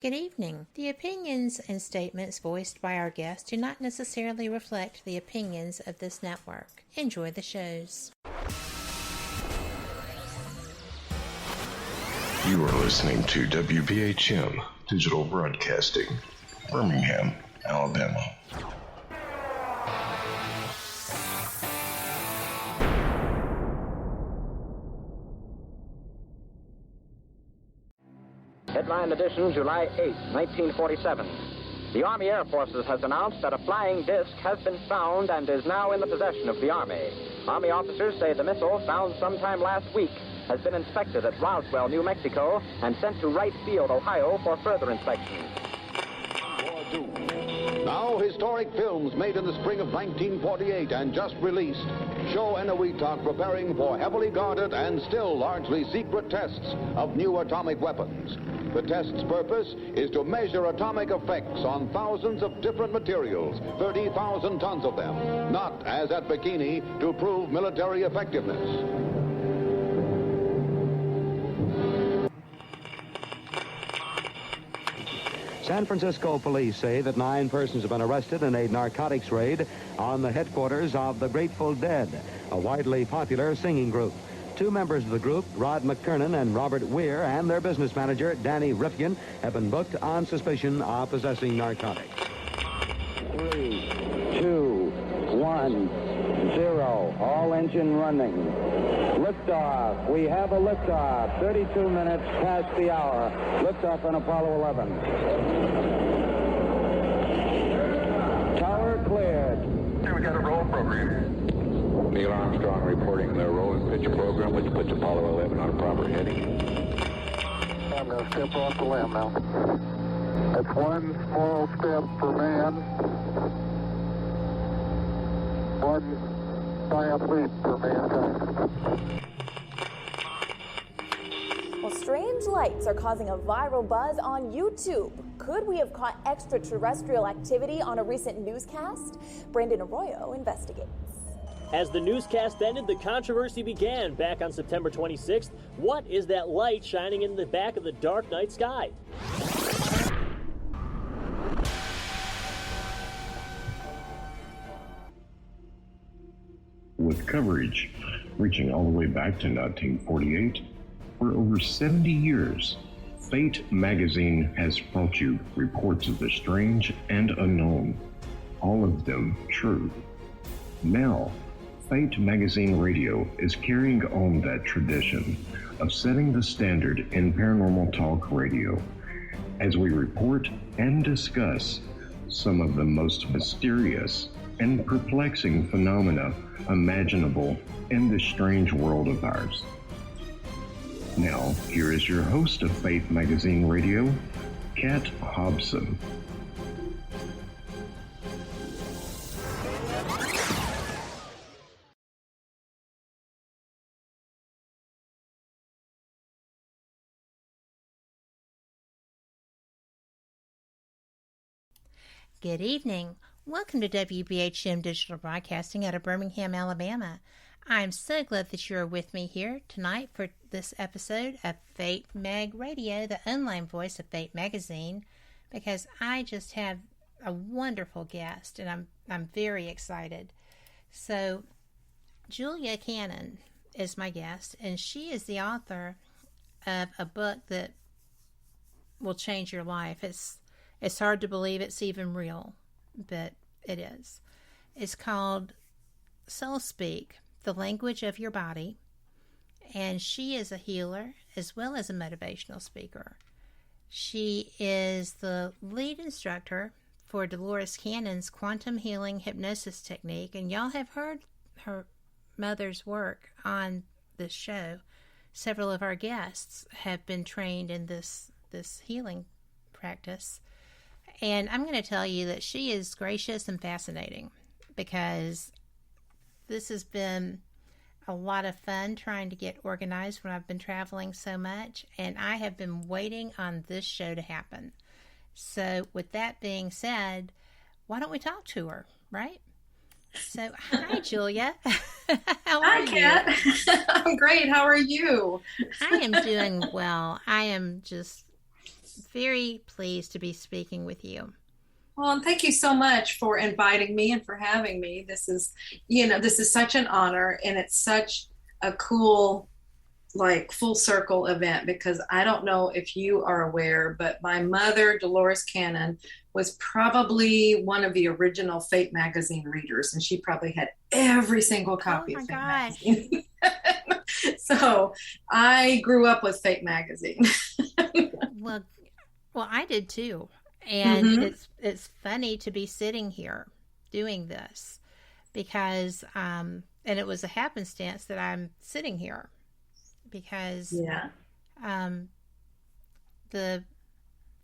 Good evening. The opinions and statements voiced by our guests do not necessarily reflect the opinions of this network. Enjoy the shows. You are listening to WBHM Digital Broadcasting, Birmingham, Alabama. Headline edition, July 8, 1947. The Army Air Forces has announced that a flying disc has been found and is now in the possession of the Army. Army officers say the missile, found sometime last week, has been inspected at Roswell, New Mexico, and sent to Wright Field, Ohio, for further inspection. Now, historic films made in the spring of 1948 and just released show Eniwetok preparing for heavily guarded and still largely secret tests of new atomic weapons. The test's purpose is to measure atomic effects on thousands of different materials, 30,000 tons of them, not, as at Bikini, to prove military effectiveness. San Francisco police say that 9 persons have been arrested in a narcotics raid on the headquarters of the Grateful Dead, a widely popular singing group. 2 members of the group, Rod McKernan and Robert Weir, and their business manager, Danny Rifkin, have been booked on suspicion of possessing narcotics. 3, 2, 1, 0. All engine running. Liftoff. We have a liftoff. 32 minutes past the hour. Liftoff on Apollo 11. Tower cleared. We got a roll program. Neil Armstrong reporting the roll and pitch program, which puts Apollo 11 on a proper heading. I'm going to step off the limb now. That's one small step for man, one giant leap for mankind. Well, strange lights are causing a viral buzz on YouTube. Could we have caught extraterrestrial activity on a recent newscast? Brandon Arroyo investigates. As the newscast ended, the controversy began back on September 26th. What is that light shining in the back of the dark night sky? With coverage reaching all the way back to 1948, for over 70 years, Fate magazine has brought you reports of the strange and unknown, all of them true. Now, Fate Magazine Radio is carrying on that tradition of setting the standard in paranormal talk radio as we report and discuss some of the most mysterious and perplexing phenomena imaginable in this strange world of ours. Now, here is your host of Fate Magazine Radio, Kat Hobson. Good evening. Welcome to WBHM Digital Broadcasting out of Birmingham, Alabama. I'm so glad that you're with me here tonight for this episode of Fate Mag Radio, the online voice of Fate Magazine, because I just have a wonderful guest, and I'm very excited. So, Julia Cannon is my guest, and she is the author of a book that will change your life. It's hard to believe it's even real, but it is. It's called Soul Speak, The Language of Your Body, and she is a healer as well as a motivational speaker. She is the lead instructor for Delores Cannon's quantum healing hypnosis technique, and y'all have heard her mother's work on this show. Several of our guests have been trained in this healing practice. And I'm going to tell you that she is gracious and fascinating, because this has been a lot of fun trying to get organized when I've been traveling so much, and I have been waiting on this show to happen. So with that being said, why don't we talk to her, right? So, hi, Julia. How are you? Hi, Kat. I'm great. How are you? I am doing well. I am just very pleased to be speaking with you. Well, and thank you so much for inviting me and for having me. This is such an honor, and it's such a cool, like, full circle event, because I don't know if you are aware, but my mother, Delores Cannon, was probably one of the original Fate magazine readers, and she probably had every single copy of Fate magazine. So I grew up with Fate magazine. Well, I did too. And it's funny to be sitting here doing this, because and it was a happenstance that I'm sitting here, because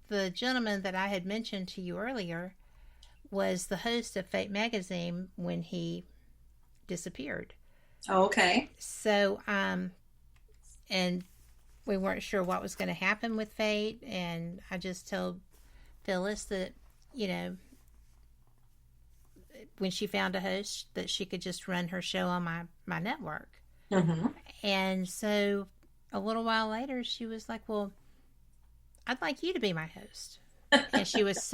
the gentleman that I had mentioned to you earlier was the host of Fate magazine when he disappeared. Oh, okay. So and we weren't sure what was going to happen with Fate, and I just told Phyllis that, you know, when she found a host, that she could just run her show on my network. And so a little while later, she was like, well, I'd like you to be my host. And she was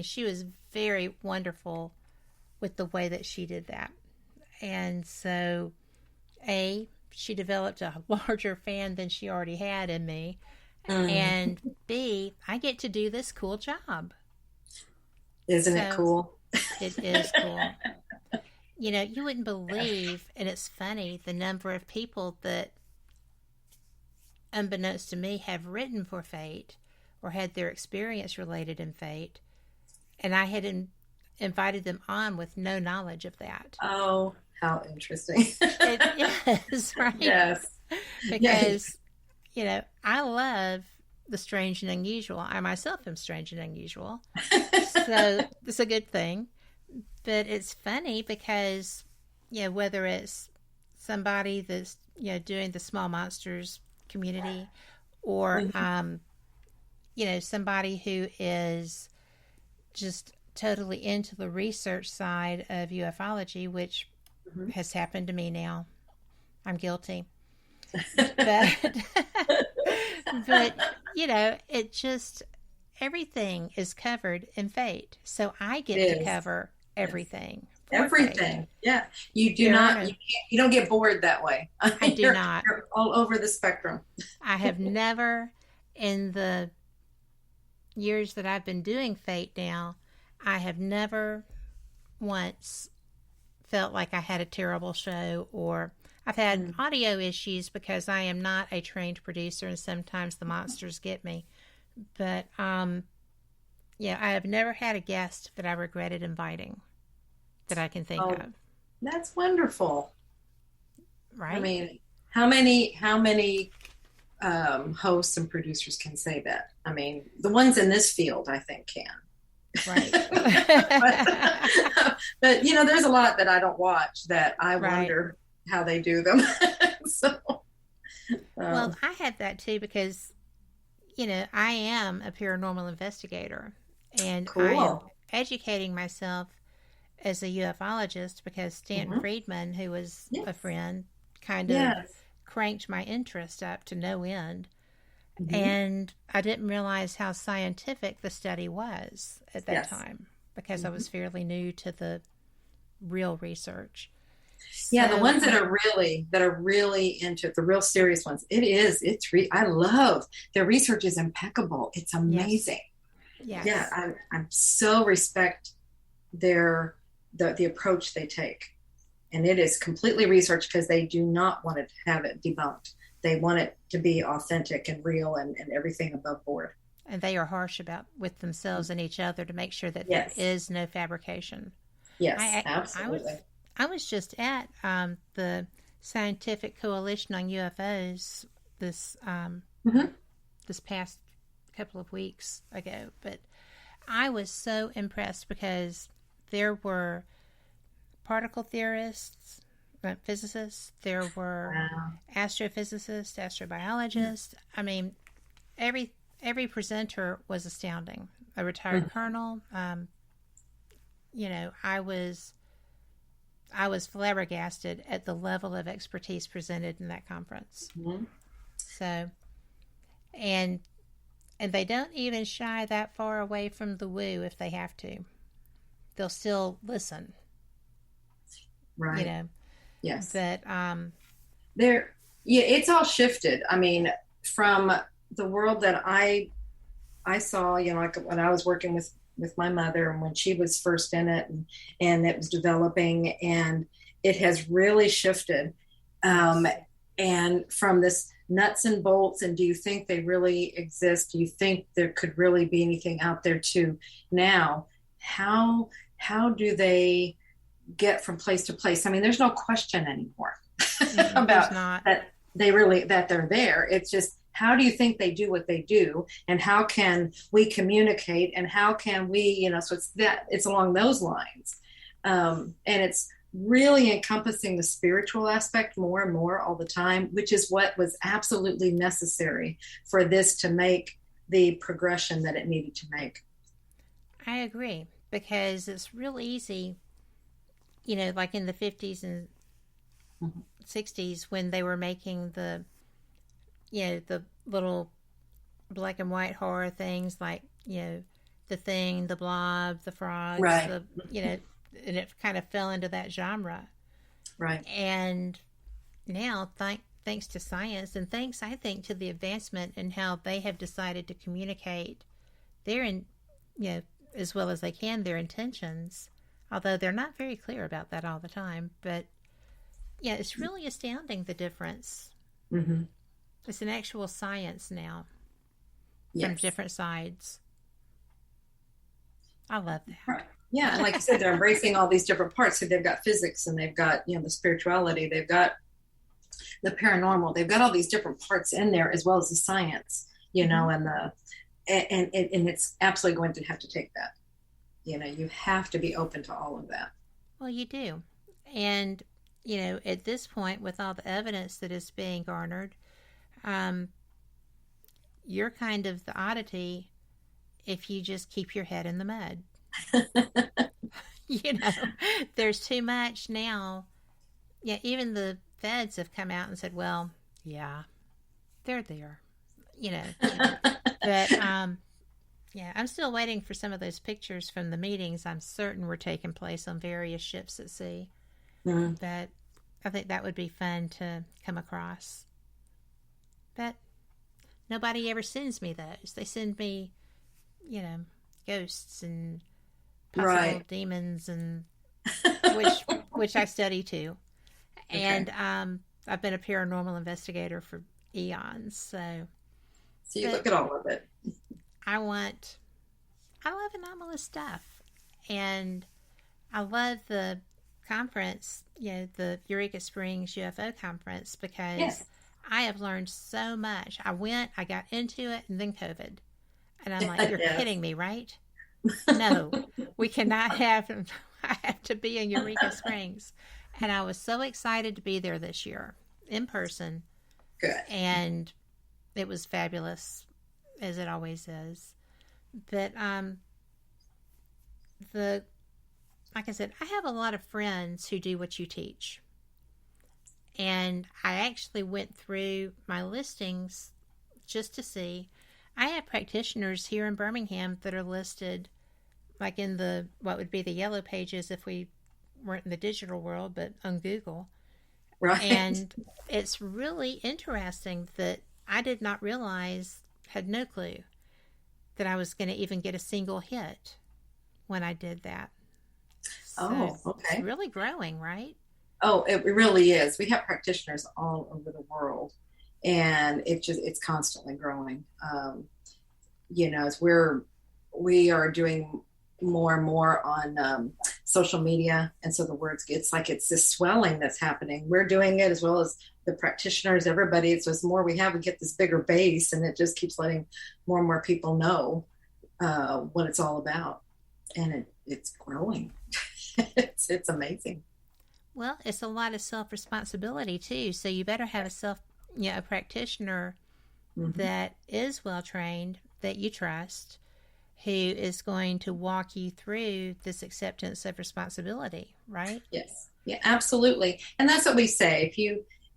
she was very wonderful with the way that she did that. And so, she developed a larger fan than she already had in me. And B, I get to do this cool job. Isn't it cool? It is cool. You know, you wouldn't believe, and it's funny, the number of people that, unbeknownst to me, have written for Fate or had their experience related in Fate, and I had invited them on with no knowledge of that. Oh, how interesting. It is, right? Yes. Because, you know, I love the strange and unusual. I myself am strange and unusual. So it's a good thing. But it's funny because, you know, whether it's somebody that's, you know, doing the small monsters community, or, you know, somebody who is just totally into the research side of ufology, which has happened to me now. I'm guilty. But, you know, it just, everything is covered in Fate. So I get to cover everything. Everything. Fate. Yeah. You do not, you don't get bored that way. I do not. You're all over the spectrum. I have never, in the years that I've been doing Fate now, I have never once felt like I had a terrible show, or I've had audio issues because I am not a trained producer, and sometimes the monsters get me. But, yeah, I have never had a guest that I regretted inviting that I can think of. That's wonderful. Right? I mean, how many hosts and producers can say that? I mean, the ones in this field, I think, can. Right. but, you know, there's a lot that I don't watch that I wonder how they do them. Well, I had that too, because, you know, I am a paranormal investigator, and I am educating myself as a ufologist because Stanton Friedman, who was a friend, kind of cranked my interest up to no end. And I didn't realize how scientific the study was at that time, because I was fairly new to the real research. Yeah, the ones that are really into it, the real serious ones. I love their research is impeccable. It's amazing. Yes. Yeah, I so respect the approach they take, and it is completely researched, because they do not want to have it debunked. They want it to be authentic and real and everything above board. And they are harsh with themselves and each other to make sure that there is no fabrication. Yes, absolutely. I was just at the Scientific Coalition on UFOs this past couple of weeks ago, but I was so impressed because there were particle theorists, physicists, there were astrophysicists, astrobiologists. I mean, every presenter was astounding. A retired colonel. You know, I was flabbergasted at the level of expertise presented in that conference. So, and And they don't even shy that far away from the woo if they have to. They'll still listen. Right. You know. Yes. But it's all shifted. I mean, from the world that I saw, like when I was working with my mother and when she was first in it and it was developing, and it has really shifted. And from this nuts and bolts, and do you think they really exist? Do you think there could really be anything out there to now? How do they get from place to place? I mean, there's no question anymore about that they're there. It's just, how do you think they do what they do, and how can we communicate, and how can we, so it's along those lines. And it's really encompassing the spiritual aspect more and more all the time, which is what was absolutely necessary for this to make the progression that it needed to make. I agree, because it's real easy, like in the 50s and 60s when they were making the little black and white horror things like, The Thing, The Blob, The Frogs, right. And it kind of fell into that genre. Right. And now, thanks to science, and thanks, I think, to the advancement in how they have decided to communicate as well as they can, their intentions, although they're not very clear about that all the time. But, it's really astounding, the difference. Mm-hmm. It's an actual science now, yes, from different sides. I love that. Right. Yeah, and like you said, they're embracing all these different parts. So they've got physics, and they've got the spirituality, they've got the paranormal, they've got all these different parts in there, as well as the science, and it's absolutely going to have to take that. You have to be open to all of that. Well, you do, and at this point, with all the evidence that is being garnered, you're kind of the oddity if you just keep your head in the mud. There's too much now. Yeah, even the feds have come out and said, well, yeah, they're there. But I'm still waiting for some of those pictures from the meetings I'm certain were taking place on various ships at sea. Mm-hmm. But I think that would be fun to come across. But nobody ever sends me those. They send me, ghosts and possible right. demons, and which I study too. Okay. And I've been a paranormal investigator for eons. So you look at all of it. I love anomalous stuff, and I love the conference, the Eureka Springs UFO conference, because yes, I have learned so much. I got into it, and then COVID. And I'm like, you're yes, kidding me, right? No, we cannot have, I have to be in Eureka Springs. And I was so excited to be there this year in person. Good. And it was fabulous, as it always is. But, like I said, I have a lot of friends who do what you teach. And I actually went through my listings just to see. I have practitioners here in Birmingham that are listed like in what would be the yellow pages if we weren't in the digital world, but on Google. Right. And it's really interesting that I did not realize, had no clue, that I was going to even get a single hit when I did that. So okay. It's really growing, right? Oh, it really is. We have practitioners all over the world, and it's constantly growing. As we are doing more and more on social media, and so the words, it's this swelling that's happening. We're doing it as well as the practitioners, everybody. So as more we get this bigger base, and it just keeps letting more and more people know what it's all about, and it's growing. It's amazing. Well, it's a lot of self-responsibility too. So you better have a practitioner mm-hmm. that is well-trained, that you trust, who is going to walk you through this acceptance of responsibility, right? Yes. Yeah, absolutely. And that's what we say.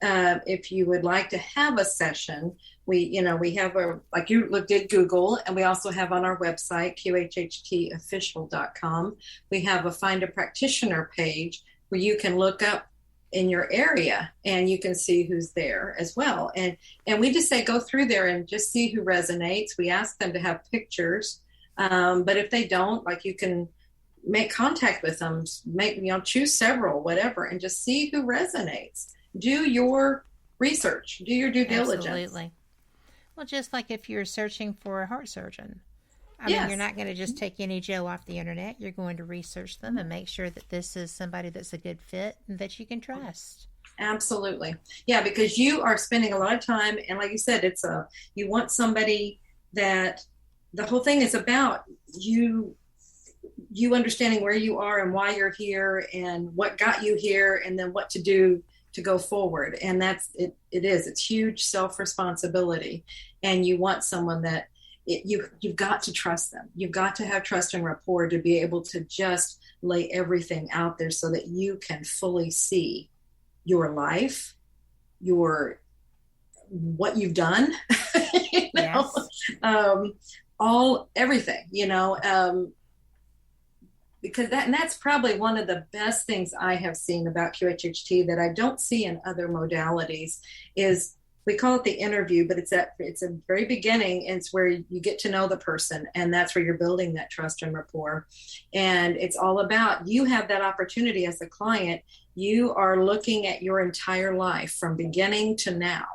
if you would like to have a session, we have like you did Google, and we also have on our website, QHHTofficial.com, we have a Find a Practitioner page where you can look up in your area and you can see who's there as well. And we just say, go through there and just see who resonates. We ask them to have pictures. But if they don't, like, you can make contact with them, choose several, whatever, and just see who resonates. Do your research, do your due diligence. Absolutely. Well, just like if you're searching for a heart surgeon, I mean, you're not going to just take any Joe off the internet. You're going to research them and make sure that this is somebody that's a good fit and that you can trust. Absolutely. Yeah, because you are spending a lot of time, and like you said, you want somebody that the whole thing is about you understanding where you are and why you're here and what got you here and then what to do to go forward. And that's it. It's huge self-responsibility, and you want someone that you've got to trust them. You've got to have trust and rapport to be able to just lay everything out there so that you can fully see your life, what you've done, everything, because that's probably one of the best things I have seen about QHHT that I don't see in other modalities is, we call it the interview, but it's a very beginning. It's where you get to know the person, and that's where you're building that trust and rapport. And it's all about, you have that opportunity as a client. You are looking at your entire life from beginning to now.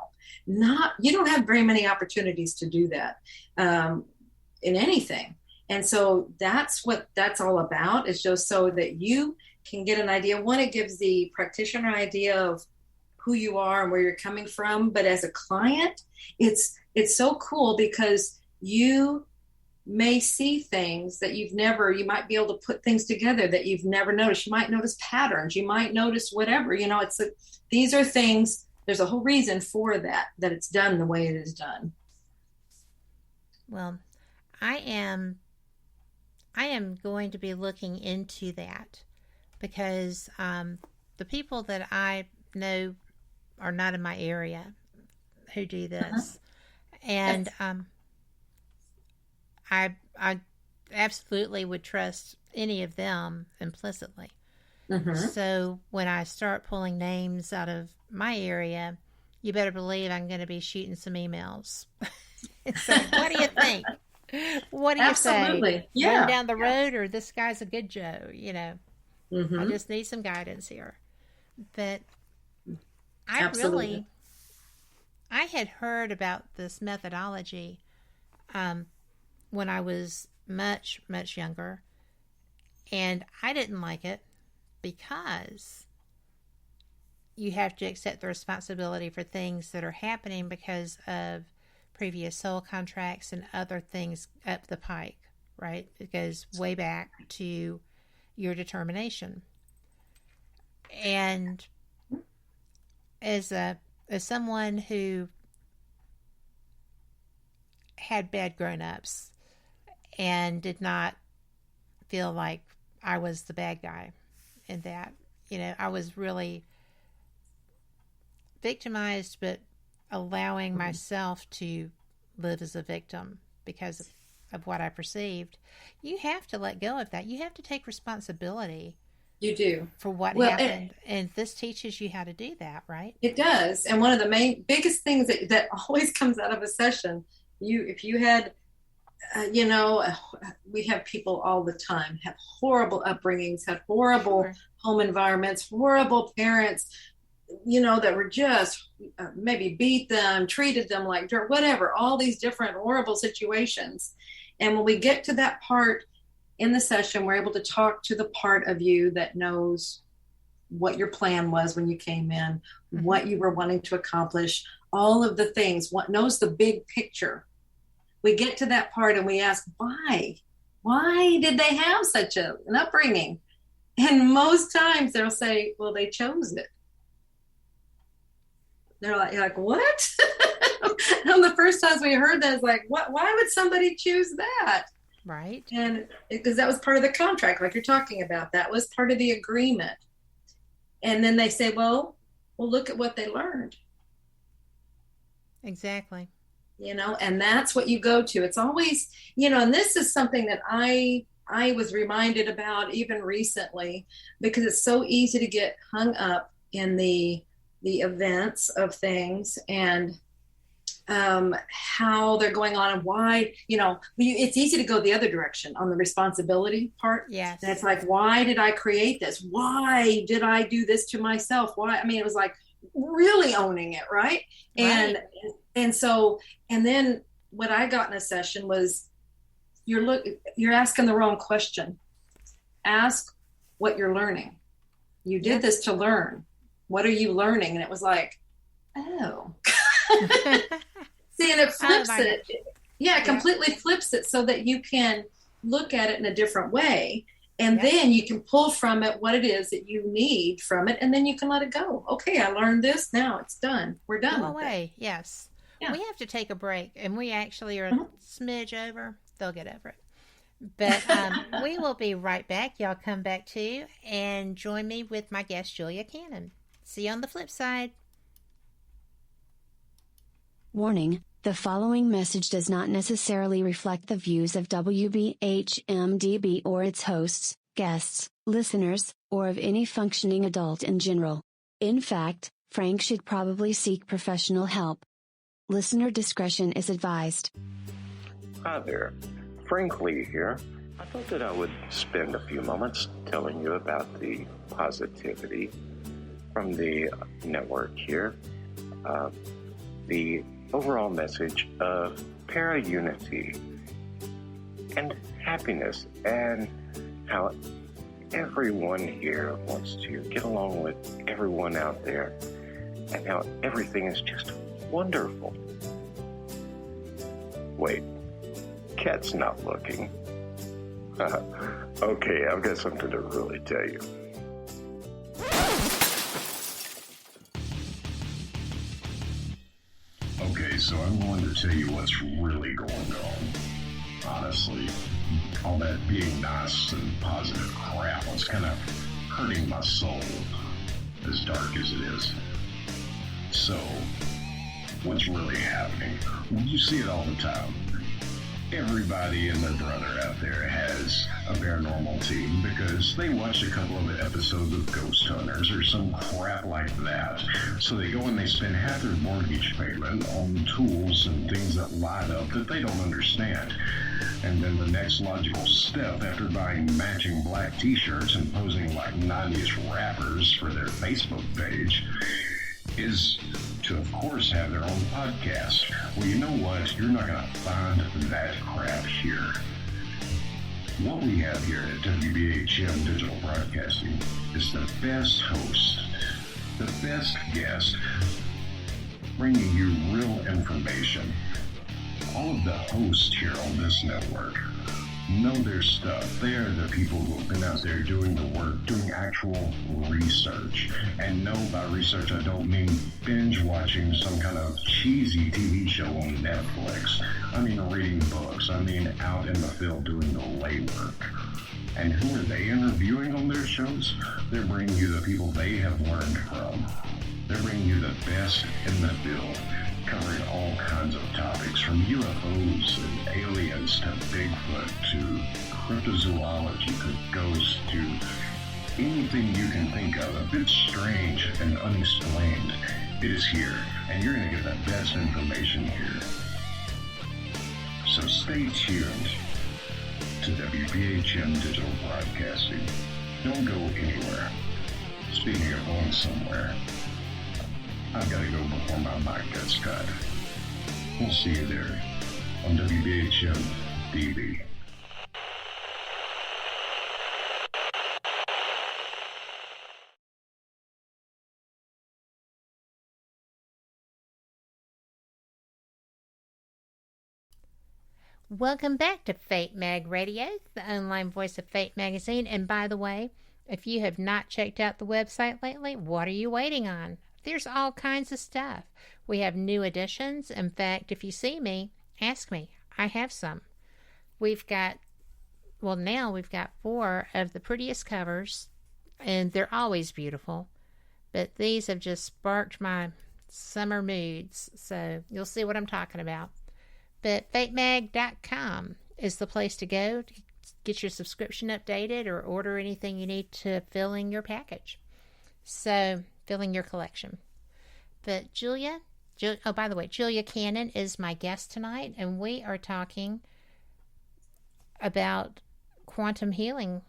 You don't have very many opportunities to do that in anything. And so that's what that's all about, is just so that you can get an idea. One, it gives the practitioner an idea of who you are and where you're coming from. But as a client, it's so cool because you may see things that you might be able to put things together that you've never noticed. You might notice patterns. You might notice whatever, these are things, there's a whole reason for that it's done the way it is done. Well, I am going to be looking into that because the people that I know are not in my area who do this. And I absolutely would trust any of them implicitly. So when I start pulling names out of my area, you better believe I'm going to be shooting some emails. So what do you think? What do you say? Yeah. Going down the road, or this guy's a good Joe, I just need some guidance here. But I had heard about this methodology when I was much, much younger, and I didn't like it because you have to accept the responsibility for things that are happening because of previous soul contracts and other things up the pike, right? It goes way back to your determination. And as someone who had bad grown-ups and did not feel like I was the bad guy in that, I was really victimized, but allowing myself to live as a victim because of what I perceived. You have to let go of that. You have to take responsibility. You do. For what happened. And this teaches you how to do that, right? It does. And one of the biggest things that always comes out of a session, if you had, we have people all the time, have horrible upbringings, had horrible home environments, horrible parents, that were just maybe beat them, treated them like dirt, whatever, all these different horrible situations. And when we get to that part in the session, we're able to talk to the part of you that knows what your plan was when you came in, what you were wanting to accomplish, all of the things, what knows the big picture. We get to that part and we ask, why? Why did they have such an upbringing? And most times they'll say, well, they chose it. They're like, what? And the first times we heard that, it's like, what? Why would somebody choose that? Right. And because that was part of the contract, like you're talking about. That was part of the agreement. And then they say, well, well, look at what they learned. Exactly. And that's what you go to. It's always, and this is something that I was reminded about even recently, because it's so easy to get hung up in the events of things and how they're going on and why, it's easy to go the other direction on the responsibility part. Yes. And it's like, why did I create this? Why did I do this to myself? Why? I mean, it was like really owning it. Right. Right. And then what I got in a session was, you're asking the wrong question. Ask what you're learning. You did this to learn. What are you learning? And it was like, oh. See, and it flips it. Yeah, it completely flips it so that you can look at it in a different way. And then you can pull from it what it is that you need from it, and then you can let it go. Okay, I learned this. Now it's done. We're done. Go away. Yes. Yeah. We have to take a break, and we actually are a smidge over. They'll get over it. But we will be right back. Y'all come back too and join me with my guest, Julia Cannon. See you on the flip side. Warning, the following message does not necessarily reflect the views of WBHM-DB or its hosts, guests, listeners, or of any functioning adult in general. In fact, Frank should probably seek professional help. Listener discretion is advised. Hi there, Frank Lee here. I thought that I would spend a few moments telling you about the positivity from the network here. The overall message of para-unity and happiness, and how everyone here wants to get along with everyone out there, and how everything is just wonderful. Wait, Cat's not looking. Okay, I've got something to really tell you. Okay, so I'm going to tell you what's really going on. Honestly, all that being nice and positive crap was kind of hurting my soul, as dark as it is. So, what's really happening? You see it all the time. Everybody and their brother out there has a paranormal team because they watched a couple of episodes of Ghost Hunters or some crap like that. So they go and they spend half their mortgage payment on tools and things that light up that they don't understand. And then the next logical step, after buying matching black t-shirts and posing like 90s rappers for their Facebook page, is to, of course, have their own podcast. Well, you know what? You're not going to find that crap here. What we have here at WBHM Digital Broadcasting is the best host, the best guest, bringing you real information. All of the hosts here on this network know their stuff. They are the people who have been out there doing the work, doing actual research. And no, by research, I don't mean binge watching some kind of cheesy TV show on Netflix. I mean reading books. I mean out in the field doing the legwork. And who are they interviewing on their shows? They're bringing you the people they have learned from. They're bringing you the best in the field, covering all kinds of topics, from UFOs and aliens to Bigfoot to cryptozoology to ghosts to anything you can think of, a bit strange and unexplained. It is here, and you're going to get the best information here. So stay tuned to WBHM Digital Broadcasting. Don't go anywhere. Speaking of going somewhere, I've got to go before my mic gets cut. We'll see you there on WBHM-DB. Welcome back to Fate Mag Radio, the online voice of Fate Magazine. And by the way, if you have not checked out the website lately, what are you waiting on? There's all kinds of stuff. We have new editions. In fact, if you see me, ask me. I have some. Now we've got 4 of the prettiest covers, and they're always beautiful. but these have just sparked my summer moods, so you'll see what I'm talking about. But fatemag.com is the place to go to get your subscription updated or order anything you need to fill in your package. So, filling your collection. But Julia, by the way, Julia Cannon is my guest tonight, and we are talking about quantum healing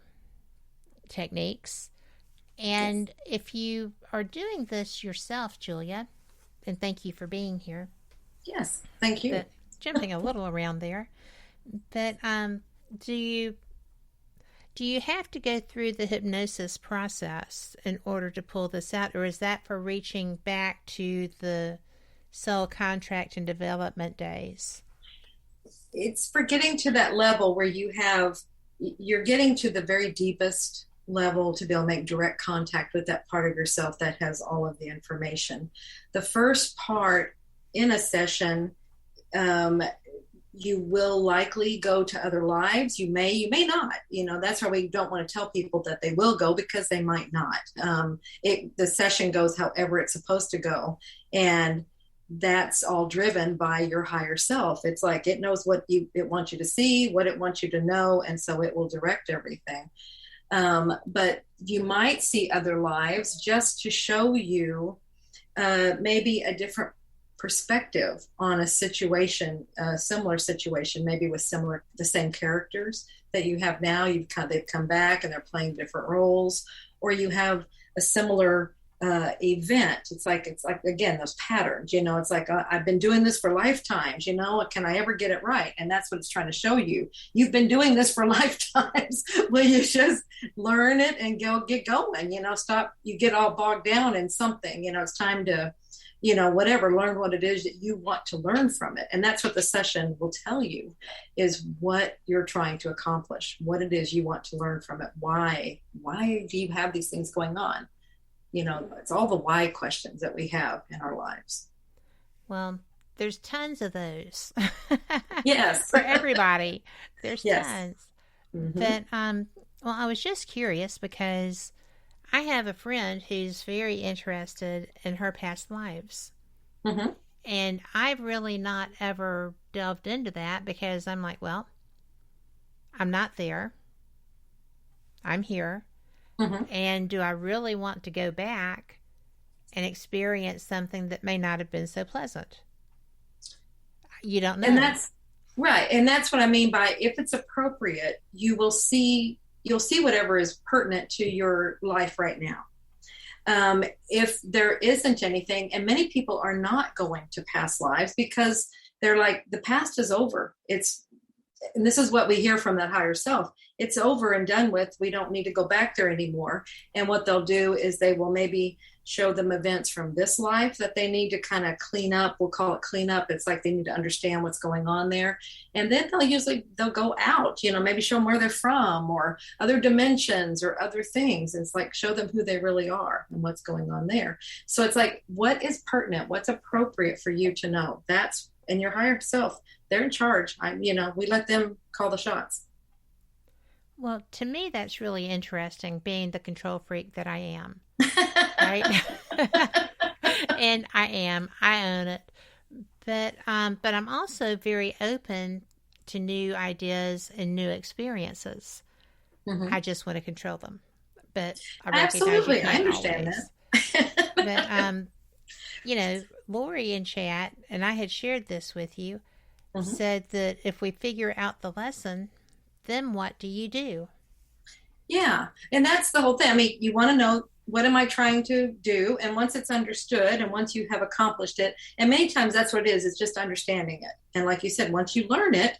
techniques. And if you are doing this yourself, Julia, and thank you for being here. Yes, thank you. Jumping a little around there, but do you have to go through the hypnosis process in order to pull this out, or is that for reaching back to the soul contract and development days? It's for getting to that level where you're getting to the very deepest level to be able to make direct contact with that part of yourself that has all of the information. The first part in a session, you will likely go to other lives. You may not. That's why we don't want to tell people that they will go, because they might not. The session goes however it's supposed to go, and that's all driven by your higher self. It's like it knows what it wants you to see, what it wants you to know, and so it will direct everything. But you might see other lives just to show you maybe a different perspective on a situation, a similar situation, maybe with the same characters that you have now. They've come back and they're playing different roles, or you have a similar event. It's like again, those patterns. It's like I've been doing this for lifetimes. Can I ever get it right? And that's what it's trying to show you. You've been doing this for lifetimes. Will you just learn it and get going? Stop. You get all bogged down in something. It's time to, learn what it is that you want to learn from it. And that's what the session will tell you, is what you're trying to accomplish, what it is you want to learn from it. Why do you have these things going on? It's all the why questions that we have in our lives. Well, there's tons of those. Yes. For everybody. There's tons. Mm-hmm. But, I was just curious because I have a friend who's very interested in her past lives. Mm-hmm. And I've really not ever delved into that, because I'm like, well, I'm not there. I'm here. Mm-hmm. And do I really want to go back and experience something that may not have been so pleasant? You don't know. And that's right. And that's what I mean by, if it's appropriate, you'll see whatever is pertinent to your life right now. If there isn't anything, and many people are not going to past lives because they're like, the past is over. And this is what we hear from that higher self. It's over and done with. We don't need to go back there anymore. And what they'll do is they will maybe show them events from this life that they need to kind of clean up. We'll call it clean up. It's like they need to understand what's going on there. And then they'll go out, maybe show them where they're from, or other dimensions or other things. It's like, show them who they really are and what's going on there. So it's like, what is pertinent? What's appropriate for you to know? That's in your higher self. They're in charge. We let them call the shots. Well, to me, that's really interesting, being the control freak that I am. Right? And I own it. But I'm also very open to new ideas and new experiences. Mm-hmm. I just want to control them. But I absolutely, I understand always. That. But Lori in chat, and I had shared this with you, mm-hmm. said that if we figure out the lesson, then what do you do? Yeah, and that's the whole thing. I mean, you want to know, what am I trying to do? And once it's understood, and once you have accomplished it, and many times that's what it is, it's just understanding it. And like you said, once you learn it,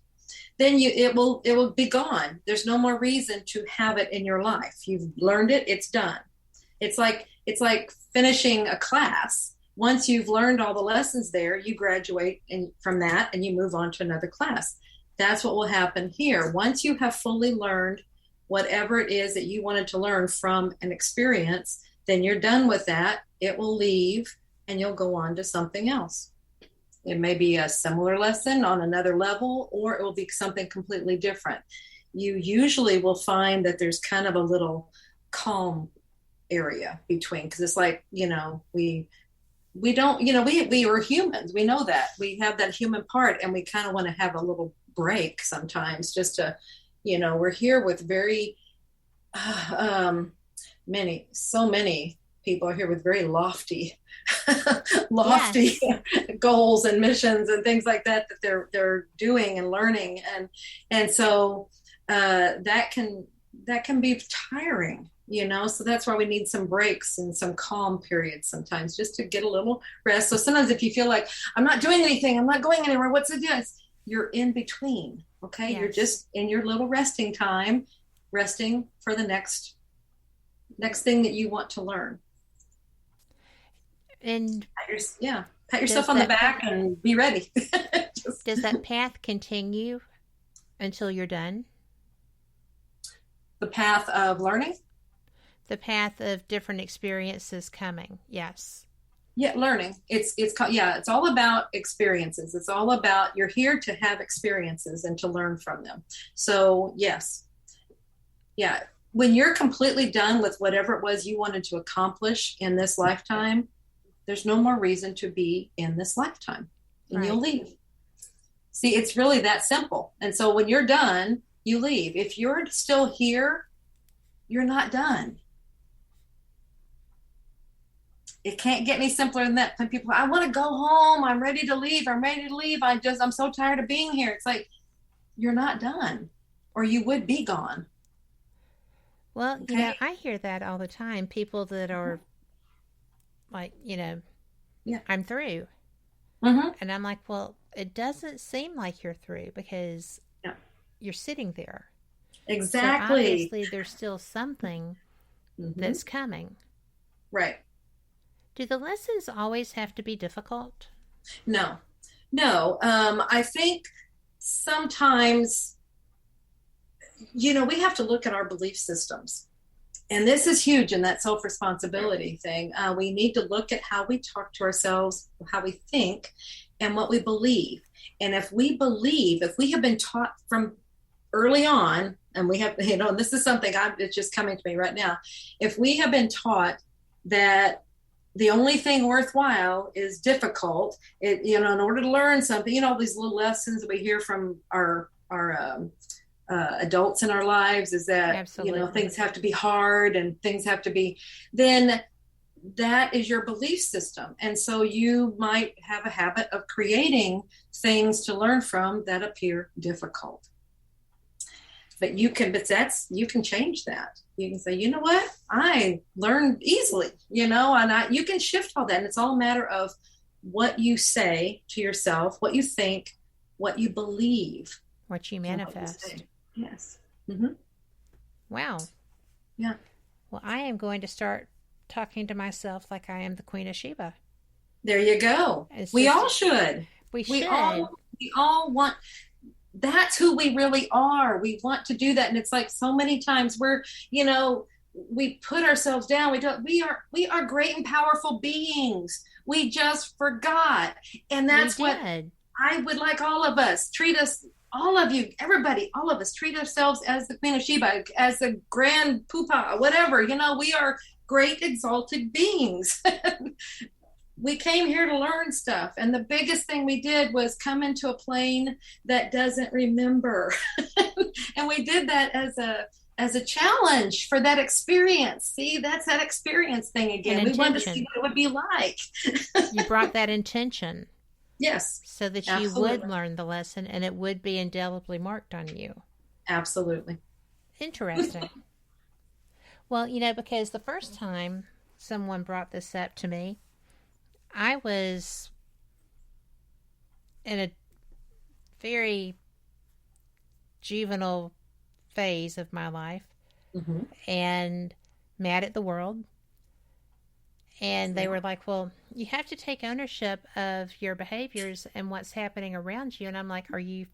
then it will be gone. There's no more reason to have it in your life. You've learned it, it's done. It's like finishing a class. Once you've learned all the lessons there, you graduate from that and you move on to another class. That's what will happen here. Once you have fully learned whatever it is that you wanted to learn from an experience, then you're done with that. It will leave and you'll go on to something else. It may be a similar lesson on another level, or it will be something completely different. You usually will find that there's kind of a little calm area between, because it's like, we don't, we are humans. We know that we have that human part, and we kind of want to have a little break sometimes, just to, we're here with very so many people are here with very lofty yes. goals and missions and things like that they're doing and learning, and so that can be tiring. So that's why we need some breaks and some calm periods sometimes, just to get a little rest. So sometimes if you feel like, I'm not doing anything, I'm not going anywhere, what's the deal? You're in between, okay? Yes. You're just in your little resting time, resting for the next thing that you want to learn. And pat yourself on the back and be ready. Does that path continue until you're done? The path of learning? The path of different experiences coming. Yes. Yeah, learning. It's all about experiences. It's all about, you're here to have experiences and to learn from them. So yes. Yeah. When you're completely done with whatever it was you wanted to accomplish in this lifetime, there's no more reason to be in this lifetime, and you'll leave. See, it's really that simple. And so when you're done, you leave. If you're still here, you're not done. It can't get any simpler than that. When people, I want to go home. I'm ready to leave. I'm so tired of being here. It's like, you're not done, or you would be gone. Well, I hear that all the time. People that are like, I'm through. Mm-hmm. And I'm like, well, it doesn't seem like you're through, because you're sitting there. Exactly. So obviously there's still something that's coming. Right. Do the lessons always have to be difficult? No. I think sometimes, we have to look at our belief systems. And this is huge in that self-responsibility thing. We need to look at how we talk to ourselves, how we think, and what we believe. And if we have been taught from early on, and we have, this is something it's just coming to me right now. If we have been taught that the only thing worthwhile is difficult, in order to learn something, all these little lessons that we hear from our adults in our lives, is that, absolutely, things have to be hard and things have to be, then that is your belief system. And so you might have a habit of creating things to learn from that appear difficult. But you can change that. You can say, you know what? I learned easily, and you can shift all that. And it's all a matter of what you say to yourself, what you think, what you believe. What you manifest. Yes. Mm-hmm. Wow. Yeah. Well, I am going to start talking to myself like I am the Queen of Sheba. There you go. We all should. We all want. That's who we really are. We want to do that. And it's like so many times we put ourselves down. We are great and powerful beings. We just forgot. And that's what I would like all of us treat us. All of you, everybody, all of us treat ourselves as the Queen of Sheba, as the Grand Poopah, whatever. We are great, exalted beings. We came here to learn stuff. And the biggest thing we did was come into a plane that doesn't remember. And we did that as a challenge for that experience. See, that's that experience thing again. We wanted to see what it would be like. You brought that intention. Yes. So that you would learn the lesson and it would be indelibly marked on you. Absolutely. Interesting. Well, because the first time someone brought this up to me, I was in a very juvenile phase of my life and mad at the world. And they were like, well, you have to take ownership of your behaviors and what's happening around you. And I'm like, are you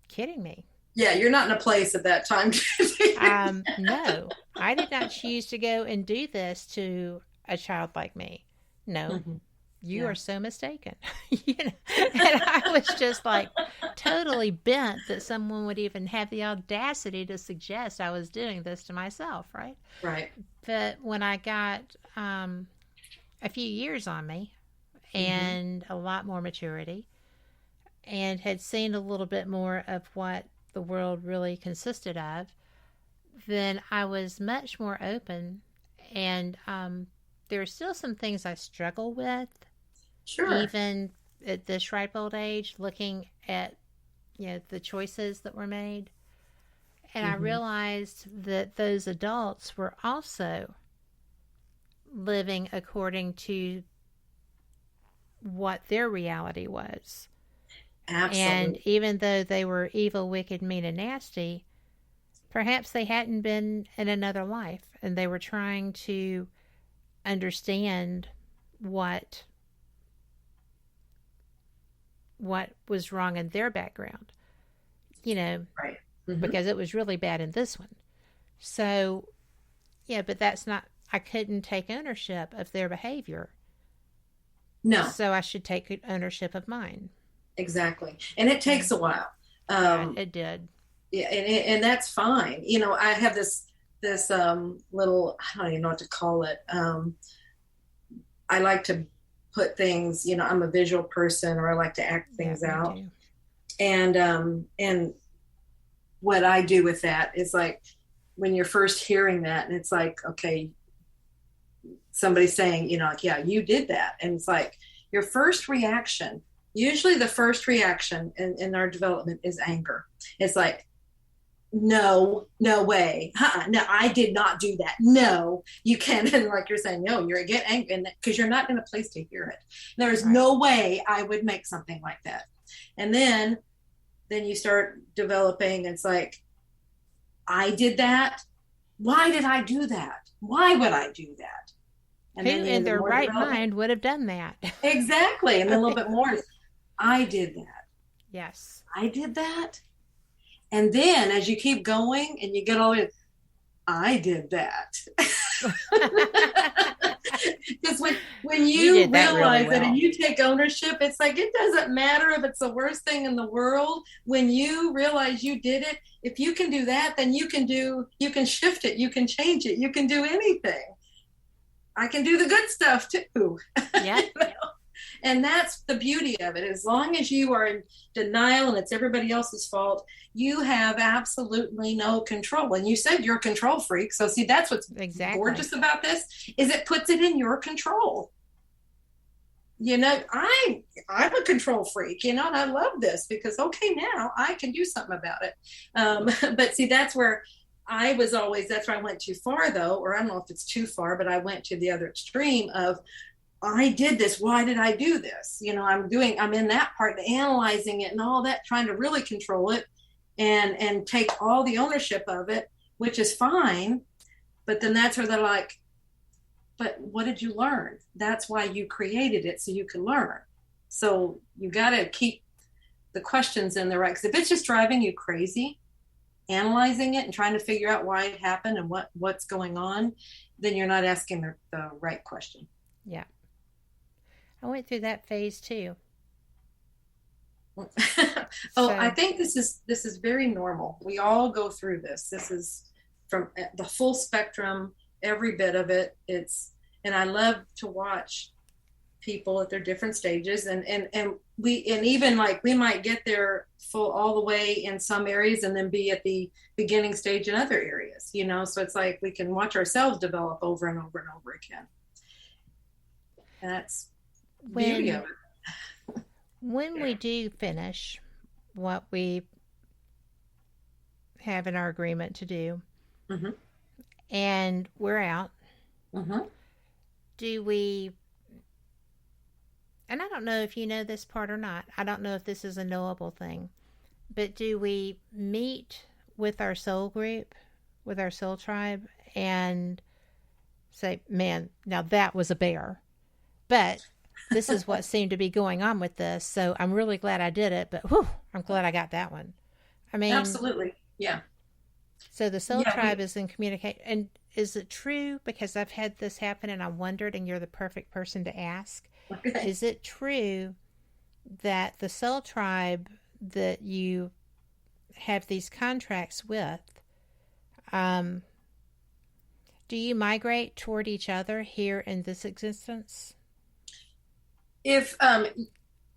kidding me? Yeah, you're not in a place at that time. No, I did not choose to go and do this to a child like me. No, You are so mistaken. And I was just like totally bent that someone would even have the audacity to suggest I was doing this to myself, right? Right. But when I got a few years on me and a lot more maturity and had seen a little bit more of what the world really consisted of, then I was much more open. And there are still some things I struggle with. Sure. Even at this ripe old age, looking at, the choices that were made. And I realized that those adults were also living according to what their reality was. Absolutely. And even though they were evil, wicked, mean, and nasty, perhaps they hadn't been in another life, and they were trying to understand what was wrong in their background, right. Because it was really bad in this one. So, but that's not, I couldn't take ownership of their behavior. No. So I should take ownership of mine. Exactly. And it takes a while. It did. Yeah. And that's fine. I have this little, I don't even know what to call it. I like to put things, I'm a visual person, or I like to act things out. And what I do with that is like, when you're first hearing that, and it's like, okay, somebody's saying, you did that. And it's like your first reaction, usually the first reaction in our development is anger. It's like, no way. No, I did not do that. No, you can't. And like you're saying, no, you're get angry because you're not in a place to hear it. There's no way I would make something like that. And then you start developing. It's like, I did that. Why did I do that? Why would I do that? And who in their right mind would have done that? Exactly. And then a little bit more, I did that. Yes. I did that. And then as you keep going and you get all in, I did that. Because when you realize that and you take ownership, it's like, it doesn't matter if it's the worst thing in the world. When you realize you did it, if you can do that, then you can shift it, you can change it, you can do anything. I can do the good stuff too. Yeah. And that's the beauty of it. As long as you are in denial and it's everybody else's fault, you have absolutely no control. And you said you're a control freak. So see, that's what's gorgeous about this, is it puts it in your control. I'm a control freak, and I love this because, okay, now I can do something about it. But see, that's where that's where I went too far though, or I don't know if it's too far, but I went to the other extreme of, I did this. Why did I do this? I'm in that part, analyzing it and all that, trying to really control it and take all the ownership of it, which is fine. But then that's where they're like, but what did you learn? That's why you created it, so you can learn. So you got to keep the questions in there, right? Because if it's just driving you crazy, analyzing it and trying to figure out why it happened and what's going on, then you're not asking the right question. Yeah. I went through that phase too. I think this is very normal. We all go through this. This is from the full spectrum, every bit of it. And I love to watch people at their different stages, and even like we might get there full all the way in some areas and then be at the beginning stage in other areas, so it's like we can watch ourselves develop over and over and over again. And that's beauty of it. When we do finish what we have in our agreement to do, and we're out, do we, and I don't know if you know this part or not, I don't know if this is a knowable thing, but do we meet with our soul group, with our soul tribe, and say, man, now that was a bear, but this is what seemed to be going on with this, so I'm really glad I did it, but whew, I'm glad I got that one. I mean, absolutely. Yeah. So the soul tribe is in communication. And is it true? Because I've had this happen and I wondered, and you're the perfect person to ask. Okay. Is it true that the soul tribe that you have these contracts with, do you migrate toward each other here in this existence? If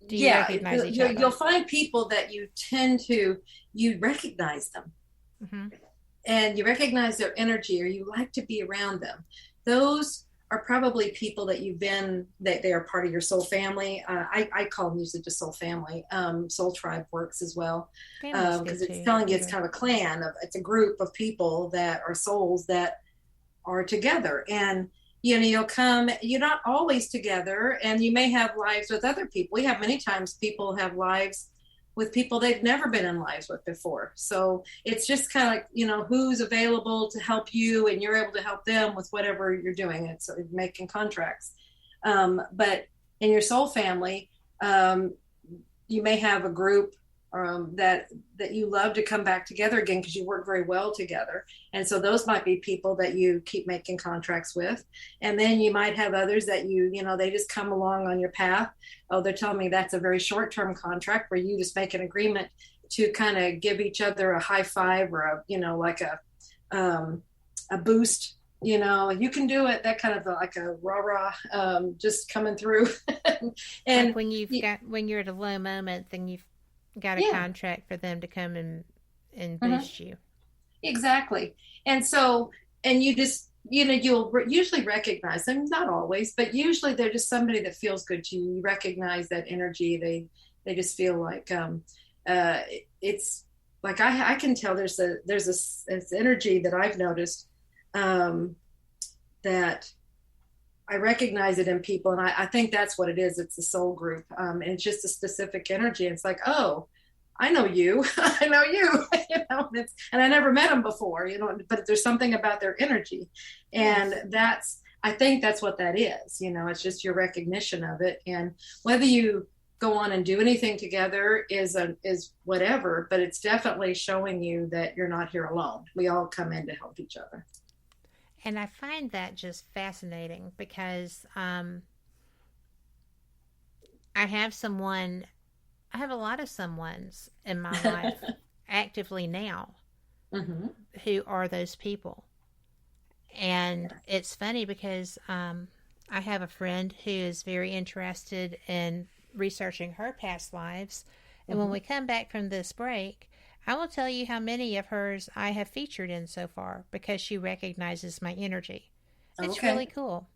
Do you recognize each other? You'll find people that you recognize them, and you recognize their energy, or you like to be around them. Those are probably people that they are part of your soul family. I call them usually just soul family. Soul tribe works as well, because it's telling you it's kind of a clan it's a group of people that are souls that are together. And you'll come, you're not always together, and you may have lives with other people. We have many times people have lives with people they've never been in lives with before. So it's just kind of like, who's available to help you, and you're able to help them with whatever you're doing. It's making contracts. But in your soul family, you may have a group that you love to come back together again because you work very well together. And so those might be people that you keep making contracts with. And then you might have others that they just come along on your path. Oh, they're telling me that's a very short-term contract where you just make an agreement to kind of give each other a high five, or like a boost. You can do it, that kind of like a rah-rah, just coming through. And like when you're at a low moment, then you've got a contract for them to come and boost you. Exactly. And so, and you just, you'll usually recognize them, not always, but usually they're just somebody that feels good to you. You recognize that energy. They just feel like, it's like, I can tell there's this energy that I've noticed, that I recognize it in people, and I think that's what it is. It's the soul group, and it's just a specific energy. It's like, oh, I know you, I know you, and I never met them before, but there's something about their energy, and I think that's what that is. It's just your recognition of it, and whether you go on and do anything together is whatever, but it's definitely showing you that you're not here alone. We all come in to help each other. And I find that just fascinating because I have a lot of someones in my life actively now who are those people. And it's funny because I have a friend who is very interested in researching her past lives. And when we come back from this break, I will tell you how many of hers I have featured in so far because she recognizes my energy. It's really cool.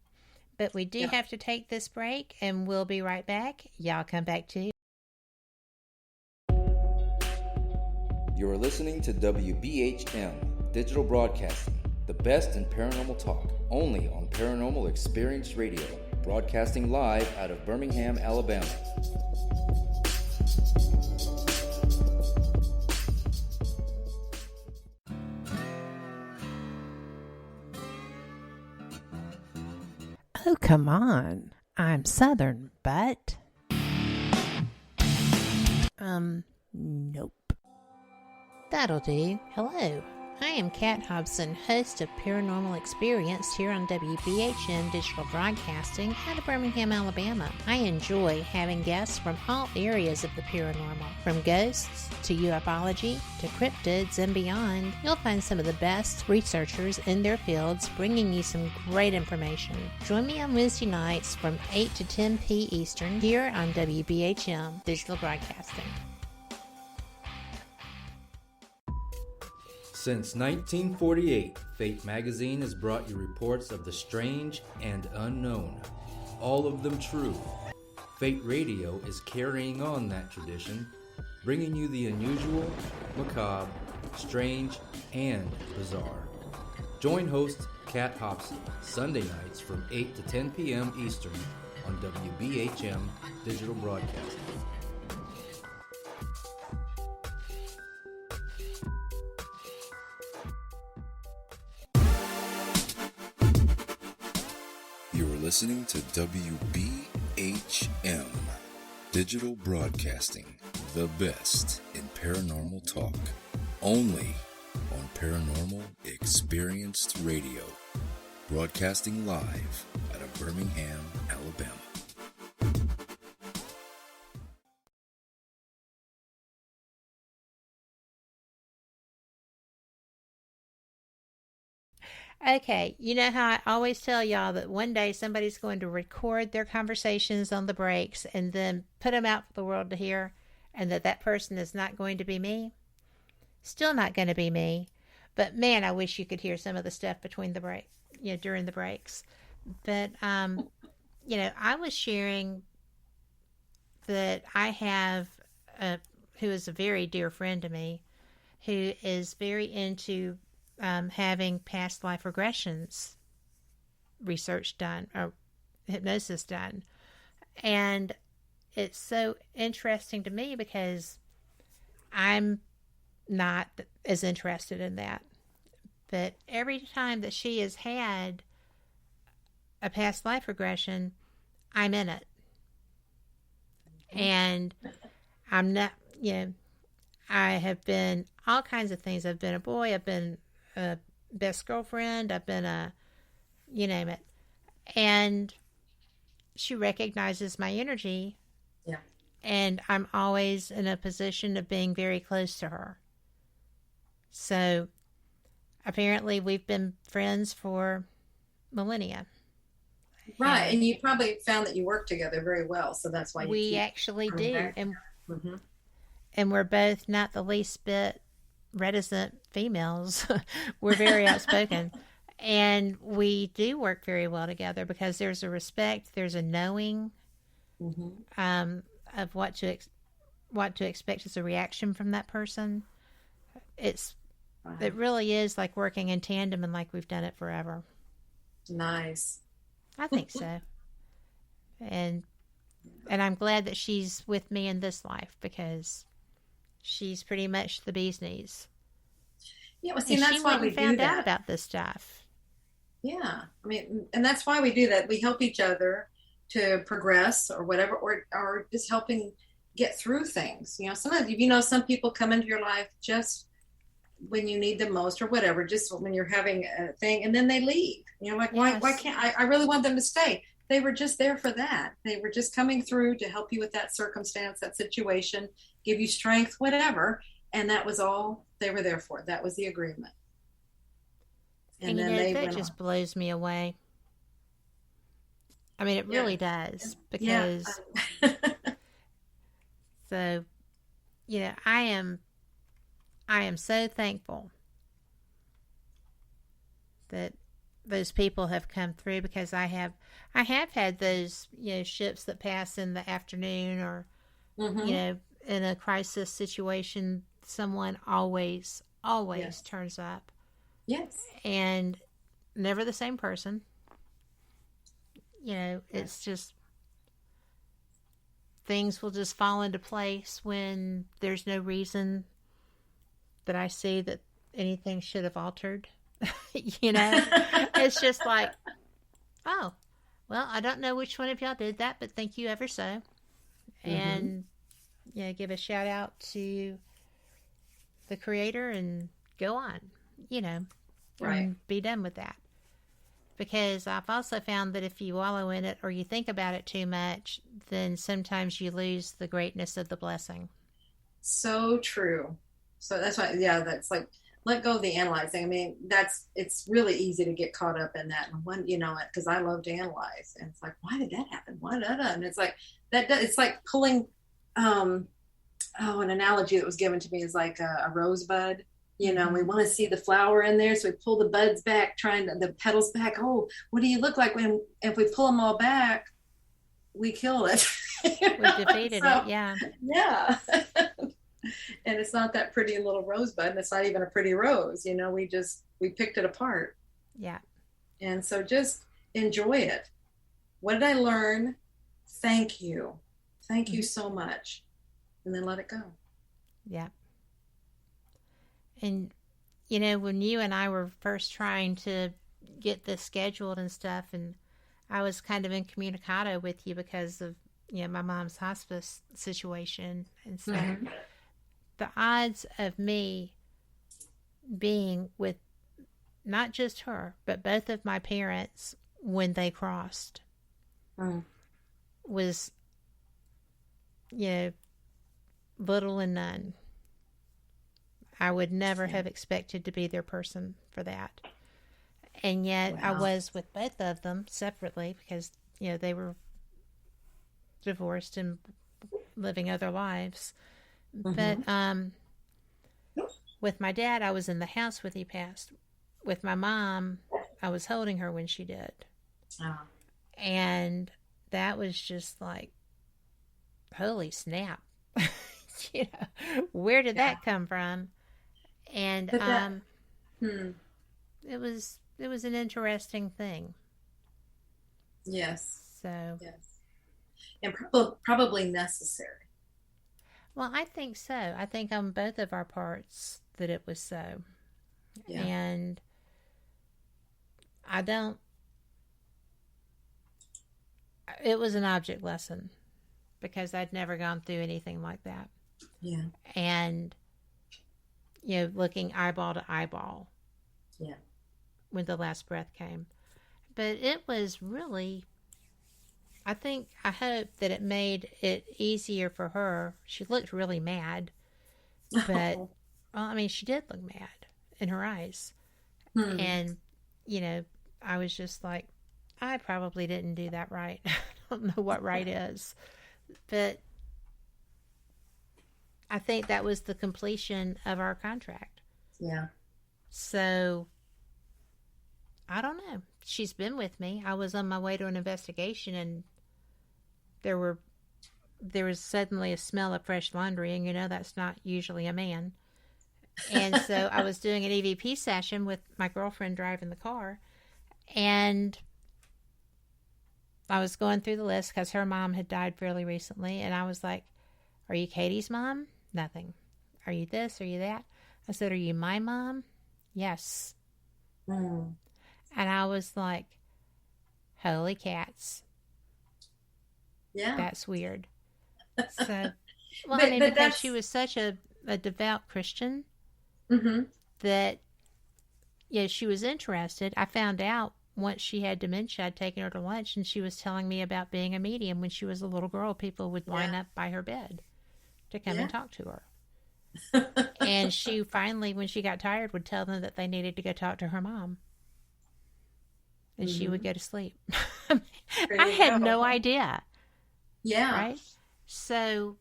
But we do have to take this break, and we'll be right back. Y'all come back too. You're listening to WBHM Digital Broadcasting, the best in paranormal talk, only on Paranormal Experience Radio, broadcasting live out of Birmingham, Alabama. Oh, come on. I'm Southern, but... Nope. That'll do. Hello. I am Kat Hobson, host of Paranormal Experience here on WBHM Digital Broadcasting out of Birmingham, Alabama. I enjoy having guests from all areas of the paranormal, from ghosts to ufology to cryptids and beyond. You'll find some of the best researchers in their fields bringing you some great information. Join me on Wednesday nights from 8 to 10 p. Eastern here on WBHM Digital Broadcasting. Since 1948, Fate magazine has brought you reports of the strange and unknown, all of them true. Fate Radio is carrying on that tradition, bringing you the unusual, macabre, strange, and bizarre. Join host Kat Hobson Sunday nights from 8 to 10 p.m. Eastern on WBHM Digital Broadcasting. You're listening to WBHM Digital Broadcasting, the best in paranormal talk, only on Paranormal Experienced Radio, broadcasting live out of Birmingham, Alabama. Okay, you know how I always tell y'all that one day somebody's going to record their conversations on the breaks and then put them out for the world to hear, and that person is not going to be me? Still not going to be me. But man, I wish you could hear some of the stuff between the break, during the breaks. But, I was sharing that I have who is a very dear friend to me, who is very into having past life regressions research done, or hypnosis done. And it's so interesting to me because I'm not as interested in that. But every time that she has had a past life regression, I'm in it. And I'm not, I have been all kinds of things. I've been a boy, I've been a best girlfriend, I've been you name it. And she recognizes my energy. Yeah. And I'm always in a position of being very close to her. So apparently we've been friends for millennia. Right. And you probably found that you work together very well. So that's why we actually do. Back. And we're both not the least bit reticent females. We're very outspoken. And we do work very well together because there's a respect, there's a knowing of what to expect as a reaction from that person. It really is like working in tandem, and like we've done it forever. Nice. I think so. And I'm glad that she's with me in this life because she's pretty much the bee's knees. Yeah, well, see, and that's why we found out about this stuff. Yeah, I mean, and that's why we do that. We help each other to progress or whatever, or just helping get through things. Sometimes, some people come into your life just when you need them most or whatever, just when you're having a thing, and then they leave. Why can't I really want them to stay? They were just there for that. They were just coming through to help you with that circumstance, that situation, give you strength, whatever. And that was all they were there for. That was the agreement. And then that just blows me away. I mean, it really does, because so, I am so thankful that those people have come through, because I have had those, ships that pass in the afternoon, or, in a crisis situation, someone always turns up. Yes. And never the same person. It's just, things will just fall into place when there's no reason that I see that anything should have altered. It's just like, oh, well, I don't know which one of y'all did that, but thank you ever so. And, give a shout out to the Creator and go on, right. And be done with that. Because I've also found that if you wallow in it or you think about it too much, then sometimes you lose the greatness of the blessing. So true. So that's why, that's like, let go of the analyzing. I mean, it's really easy to get caught up in that. And when, because I love to analyze, and it's like, why did that happen? Why did that? And it's like, it's like pulling, an analogy that was given to me is like a rosebud. We want to see the flower in there, so we pull the buds back, the petals back. Oh, what do you look like if we pull them all back? We kill it. We defeated it. Yeah. Yeah. And it's not that pretty little rosebud, and it's not even a pretty rose. We picked it apart. Yeah. And so just enjoy it. What did I learn? Thank you. Thank you so much. And then let it go. Yeah. And, when you and I were first trying to get this scheduled and stuff, and I was kind of incommunicado with you because of, my mom's hospice situation and stuff. The odds of me being with not just her, but both of my parents when they crossed was, little and none. I would never have expected to be their person for that. And yet I Wow. was with both of them separately because, they were divorced and living other lives. But with my dad, I was in the house when he passed. With my mom, I was holding her when she did. Oh. And that was just like, holy snap. Where did that come from? And it was an interesting thing. Yes. So yes, and probably necessary. Well, I think so. I think on both of our parts that it was so. Yeah. And it was an object lesson because I'd never gone through anything like that. Yeah. And, looking eyeball to eyeball. Yeah. When the last breath came. But it was really, I hope that it made it easier for her. She looked really mad. But, well, I mean, she did look mad in her eyes. And, I was just like, I probably didn't do that right. I don't know what right is. But I think that was the completion of our contract. Yeah. So, I don't know. She's been with me. I was on my way to an investigation and there was suddenly a smell of fresh laundry, and that's not usually a man. And so I was doing an EVP session with my girlfriend driving the car, and I was going through the list because her mom had died fairly recently, and I was like, "Are you Katie's mom?" Nothing. "Are you this? Are you that?" I said, "Are you my mom?" "Yes." Mm. And I was like, holy cats. Yeah. That's weird. So, well, because she was such a devout Christian that, she was interested. I found out once she had dementia, I'd taken her to lunch, and she was telling me about being a medium. When she was a little girl, people would line up by her bed to come and talk to her. And she finally, when she got tired, would tell them that they needed to go talk to her mom. And she would go to sleep. I had no idea. Yeah. Right? So,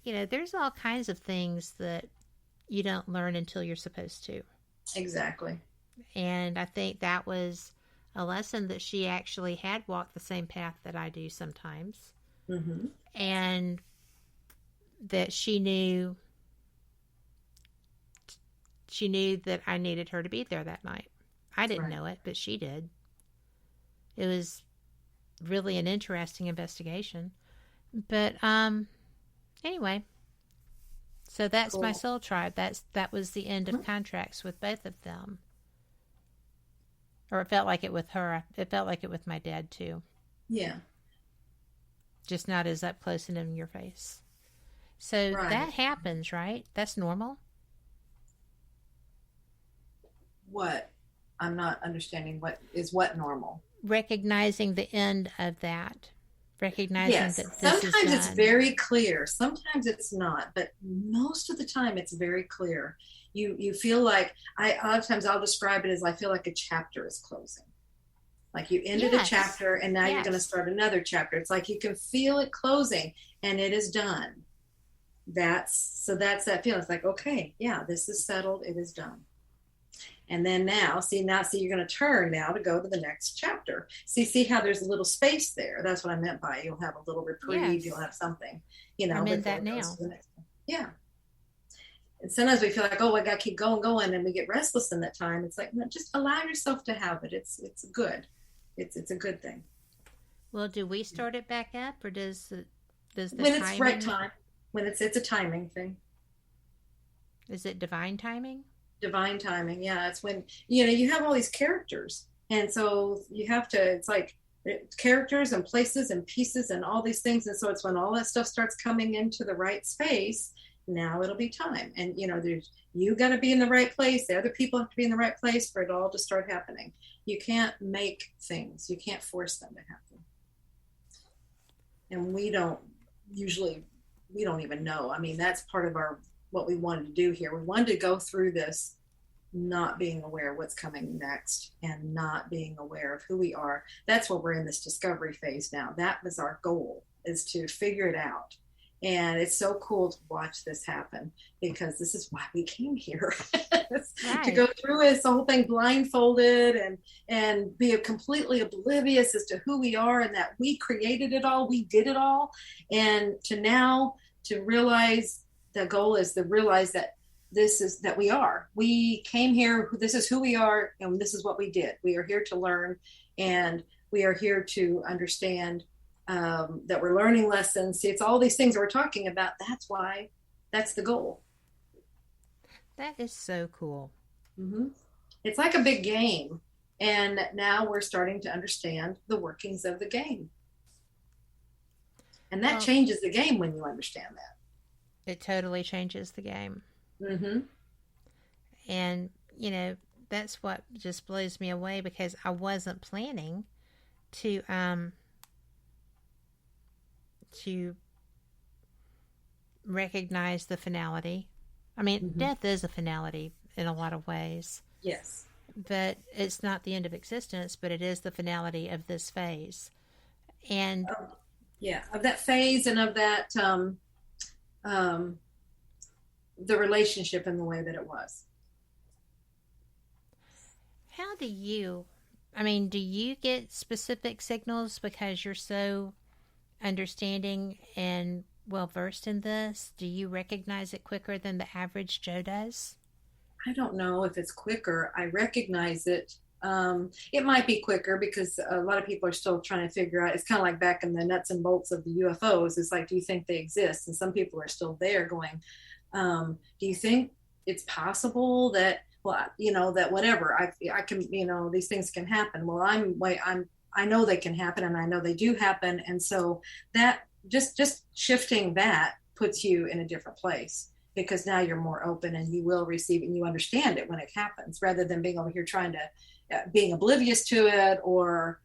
there's all kinds of things that you don't learn until you're supposed to. Exactly. And I think that was a lesson that she actually had walked the same path that I do sometimes. And that she knew that I needed her to be there that night. I didn't know it, but she did. It was really an interesting investigation. But anyway, so that's my soul tribe. That was the end of contracts with both of them. Or it felt like it with her. It felt like it with my dad too. Yeah. Just not as up close and in your face. So that happens, right? That's normal. What? I'm not understanding what normal. Recognizing the end of that. Recognizing that this sometimes is done. It's very clear. Sometimes it's not, but most of the time it's very clear. You feel like a lot of times I'll describe it as I feel like a chapter is closing. Like you ended a chapter and now you're going to start another chapter. It's like you can feel it closing and it is done. That's that feeling. It's like, okay, yeah, this is settled. It is done. And then now you're going to turn now to go to the next chapter. See how there's a little space there. That's what I meant by you'll have a little reprieve. You'll have something, I'm in that now. Yeah. And sometimes we feel like, oh, I got to keep going. And we get restless in that time. It's like, no, just allow yourself to have it. It's good. It's a good thing. Well, do we start it back up or does the when it's right time, when it's a timing thing. Is it divine timing? Divine timing, yeah. It's when you have all these characters, and so you have to. It's like characters and places and pieces and all these things, and so it's when all that stuff starts coming into the right space. Now it'll be time, and you got to be in the right place. The other people have to be in the right place for it all to start happening. You can't make things. You can't force them to happen, and we don't even know. I mean, that's part of what we wanted to do here. We wanted to go through this not being aware of what's coming next and not being aware of who we are. That's what we're in this discovery phase now. That was our goal, is to figure it out. And it's so cool to watch this happen, because this is why we came here. Right. To go through this whole thing blindfolded and be completely oblivious as to who we are and that we created it all, we did it all. And to realize, the goal is to realize that we came here, this is who we are, and this is what we did. We are here to learn, and we are here to understand that we're learning lessons. See, it's all these things that we're talking about. That's the goal. That is so cool. Mm-hmm. It's like a big game. And now we're starting to understand the workings of the game. And that changes the game when you understand that. It totally changes the game. Mm-hmm. And, that's what just blows me away, because I wasn't planning to recognize the finality. I mean, death is a finality in a lot of ways. Yes. But it's not the end of existence, but it is the finality of this phase. And of that phase, and of that the relationship in the way that it was. How do you get specific signals because you're so understanding and well versed in this? Do you recognize it quicker than the average Joe does? I don't know if it's quicker. I recognize it. It might be quicker because a lot of people are still trying to figure out. It's kind of like back in the nuts and bolts of the UFOs. It's like, do you think they exist? And some people are still there going, do you think it's possible that, that whatever, I can, these things can happen. Well, I know they can happen, and I know they do happen. And so that just shifting that puts you in a different place, because now you're more open and you will receive it and you understand it when it happens, rather than being over here trying to being oblivious to it or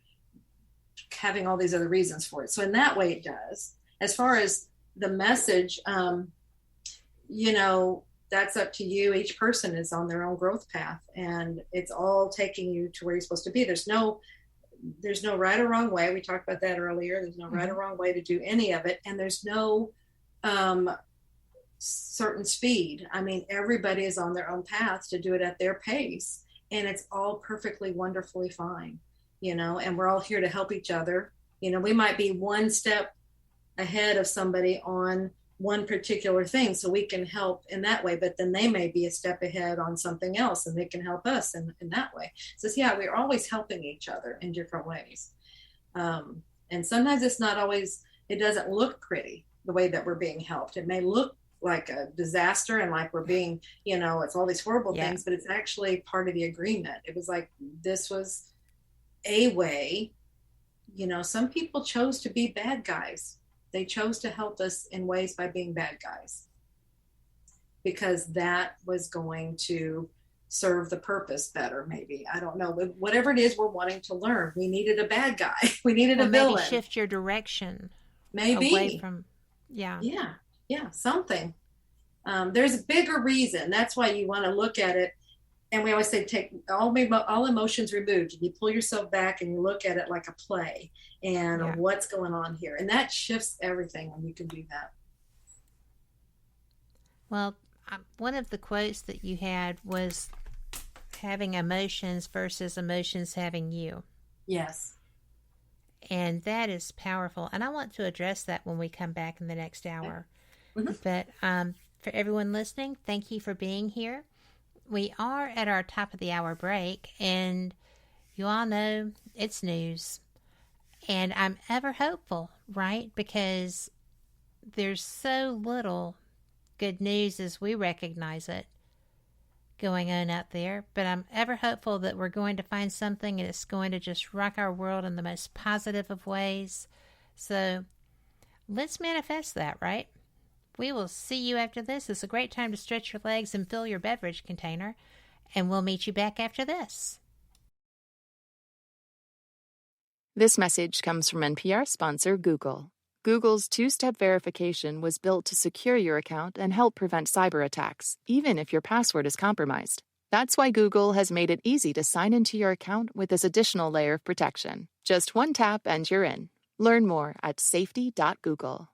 having all these other reasons for it. So in that way it does. As far as the message, that's up to you. Each person is on their own growth path, and it's all taking you to where you're supposed to be. There's no right or wrong way. We talked about that earlier. There's no right or wrong way to do any of it. And there's no certain speed. I mean, everybody is on their own path to do it at their pace. And it's all perfectly, wonderfully fine, and we're all here to help each other. We might be one step ahead of somebody on one particular thing, so we can help in that way, but then they may be a step ahead on something else, and they can help us in that way. So we're always helping each other in different ways. And sometimes it's not always, it doesn't look pretty the way that we're being helped. It may look like a disaster and like we're being, it's all these horrible things, but it's actually part of the agreement. It was like, this was a way, some people chose to be bad guys. They chose to help us in ways by being bad guys, because that was going to serve the purpose better. Maybe, I don't know, but whatever it is we're wanting to learn, we needed a bad guy. We needed a villain. Maybe shift your direction. Maybe away from, something. There's a bigger reason. That's why you want to look at it. And we always say, take all emotions removed. You pull yourself back and you look at it like a play and what's going on here. And that shifts everything when you can do that. Well, one of the quotes that you had was having emotions versus emotions having you. Yes. And that is powerful. And I want to address that when we come back in the next hour. Mm-hmm. But for everyone listening, thank you for being here. We are at our top of the hour break, and you all know it's news. And I'm ever hopeful, right? Because there's so little good news as we recognize it going on out there. But I'm ever hopeful that we're going to find something and it's going to just rock our world in the most positive of ways. So let's manifest that, right? We will see you after this. It's a great time to stretch your legs and fill your beverage container. And we'll meet you back after this. This message comes from NPR sponsor Google. Google's two-step verification was built to secure your account and help prevent cyber attacks, even if your password is compromised. That's why Google has made it easy to sign into your account with this additional layer of protection. Just one tap and you're in. Learn more at safety.google.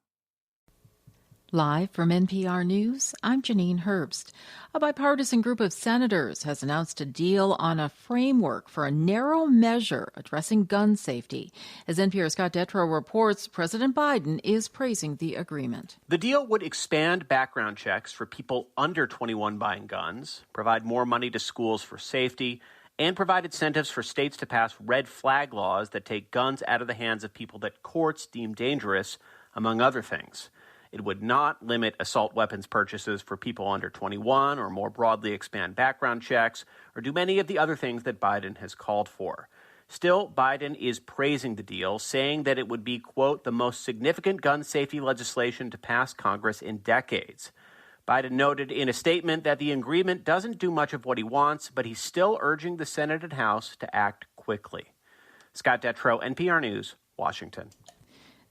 Live from NPR News, I'm Janine Herbst. A bipartisan group of senators has announced a deal on a framework for a narrow measure addressing gun safety. As NPR's Scott Detrow reports, President Biden is praising the agreement. The deal would expand background checks for people under 21 buying guns, provide more money to schools for safety, and provide incentives for states to pass red flag laws that take guns out of the hands of people that courts deem dangerous, among other things. It would not limit assault weapons purchases for people under 21 or more broadly expand background checks or do many of the other things that Biden has called for. Still, Biden is praising the deal, saying that it would be, quote, the most significant gun safety legislation to pass Congress in decades. Biden noted in a statement that the agreement doesn't do much of what he wants, but he's still urging the Senate and House to act quickly. Scott Detrow, NPR News, Washington.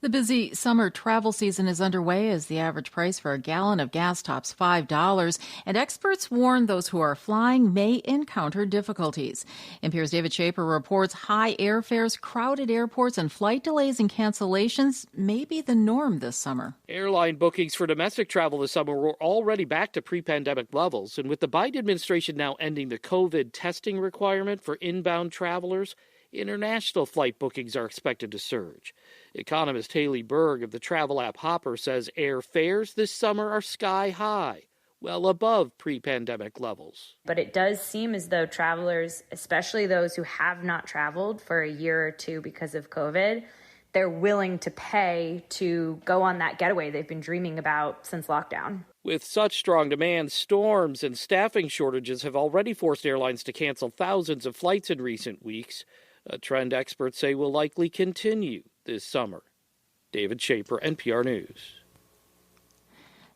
The busy summer travel season is underway as the average price for a gallon of gas tops $5, and experts warn those who are flying may encounter difficulties. NPR's David Shaper reports high airfares, crowded airports, and flight delays and cancellations may be the norm this summer. Airline bookings for domestic travel this summer were already back to pre-pandemic levels, and with the Biden administration now ending the COVID testing requirement for inbound travelers, international flight bookings are expected to surge. Economist Haley Berg of the travel app Hopper says airfares this summer are sky high, well above pre-pandemic levels. But it does seem as though travelers, especially those who have not traveled for a year or two because of COVID, they're willing to pay to go on that getaway they've been dreaming about since lockdown. With such strong demand, storms and staffing shortages have already forced airlines to cancel thousands of flights in recent weeks, a trend experts say will likely continue this summer. David Shaper, NPR News.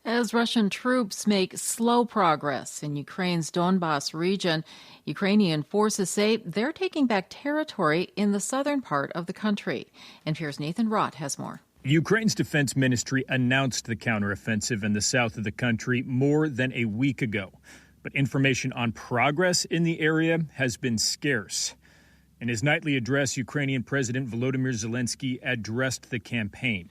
As Russian troops make slow progress in Ukraine's Donbas region, Ukrainian forces say they're taking back territory in the southern part of the country. NPR's Nathan Rott has more. Ukraine's defense ministry announced the counteroffensive in the south of the country more than a week ago. But information on progress in the area has been scarce. In his nightly address, Ukrainian President Volodymyr Zelensky addressed the campaign.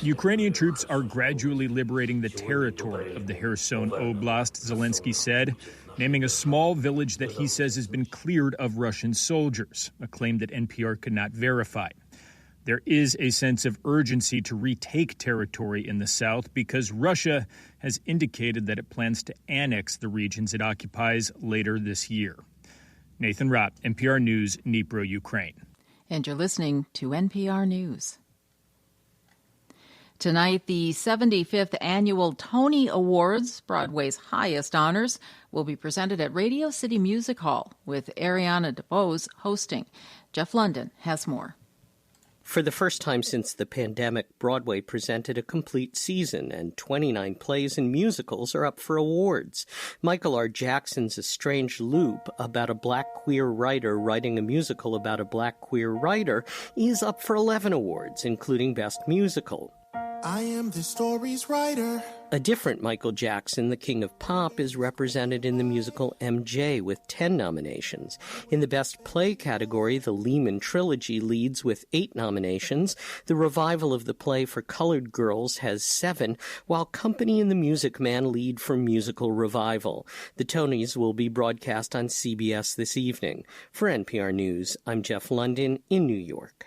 Ukrainian troops are gradually liberating the territory of the Kherson Oblast, Zelensky said, naming a small village that he says has been cleared of Russian soldiers, a claim that NPR could not verify. There is a sense of urgency to retake territory in the south because Russia has indicated that it plans to annex the regions it occupies later this year. Nathan Rott, NPR News, Dnipro, Ukraine. And you're listening to NPR News. Tonight, the 75th Annual Tony Awards, Broadway's highest honors, will be presented at Radio City Music Hall with Ariana DeBose hosting. Jeff London has more. For the first time since the pandemic, Broadway presented a complete season, and 29 plays and musicals are up for awards. Michael R. Jackson's A Strange Loop, about a black queer writer writing a musical about a black queer writer, is up for 11 awards, including Best Musical. I am the story's writer. A different Michael Jackson, the King of Pop, is represented in the musical MJ with 10 nominations. In the Best Play category, the Lehman Trilogy leads with 8 nominations. The revival of the play for Colored Girls has 7, while Company and the Music Man lead for musical revival. The Tonys will be broadcast on CBS this evening. For NPR News, I'm Jeff London in New York.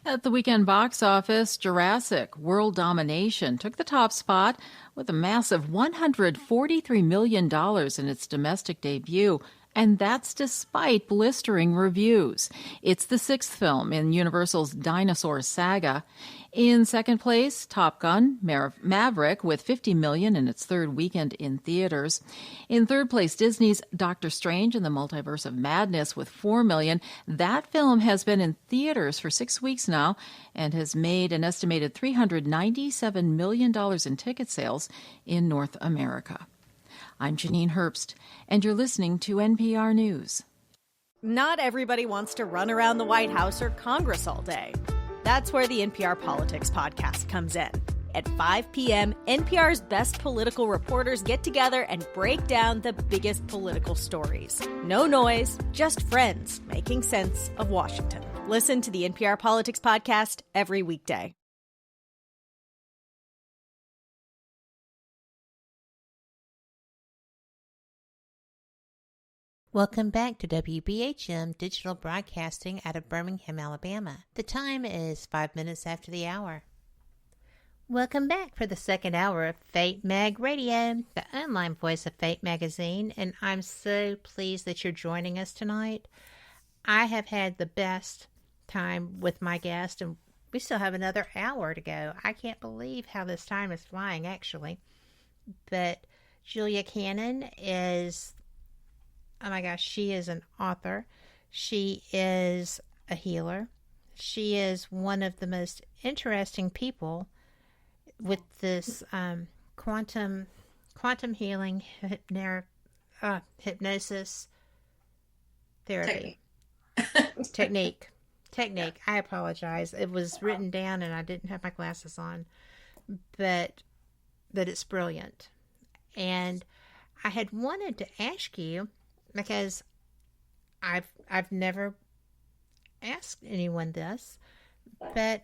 At the weekend box office, Jurassic World Domination took the top spot with a massive $143 million in its domestic debut, and that's despite blistering reviews. It's the 6th film in Universal's dinosaur saga. In second place, Top Gun Maverick with $50 million in its third weekend in theaters. In third place, Disney's Doctor Strange in the Multiverse of Madness with $4 million. That film has been in theaters for 6 weeks now and has made an estimated $397 million in ticket sales in North America. I'm Janine Herbst, and you're listening to NPR News. Not everybody wants to run around the White House or Congress all day. That's where the NPR Politics podcast comes in. at 5 p.m., NPR's best political reporters get together and break down the biggest political stories. No noise, just friends making sense of Washington. Listen to the NPR Politics Podcast every weekday. Welcome back to WBHM Digital Broadcasting out of Birmingham, Alabama. The time is 5 minutes after the hour. Welcome back for the second hour of Fate Mag Radio, the online voice of Fate Magazine, and I'm so pleased that you're joining us tonight. I have had the best time with my guest, and we still have another hour to go. I can't believe how this time is flying, actually. But Julia Cannon is... oh my gosh, she is an author. She is a healer. She is one of the most interesting people with this quantum healing hypnosis therapy technique. Yeah. I apologize. It was written down and I didn't have my glasses on, but it's brilliant. And I had wanted to ask you, because I've never asked anyone this, but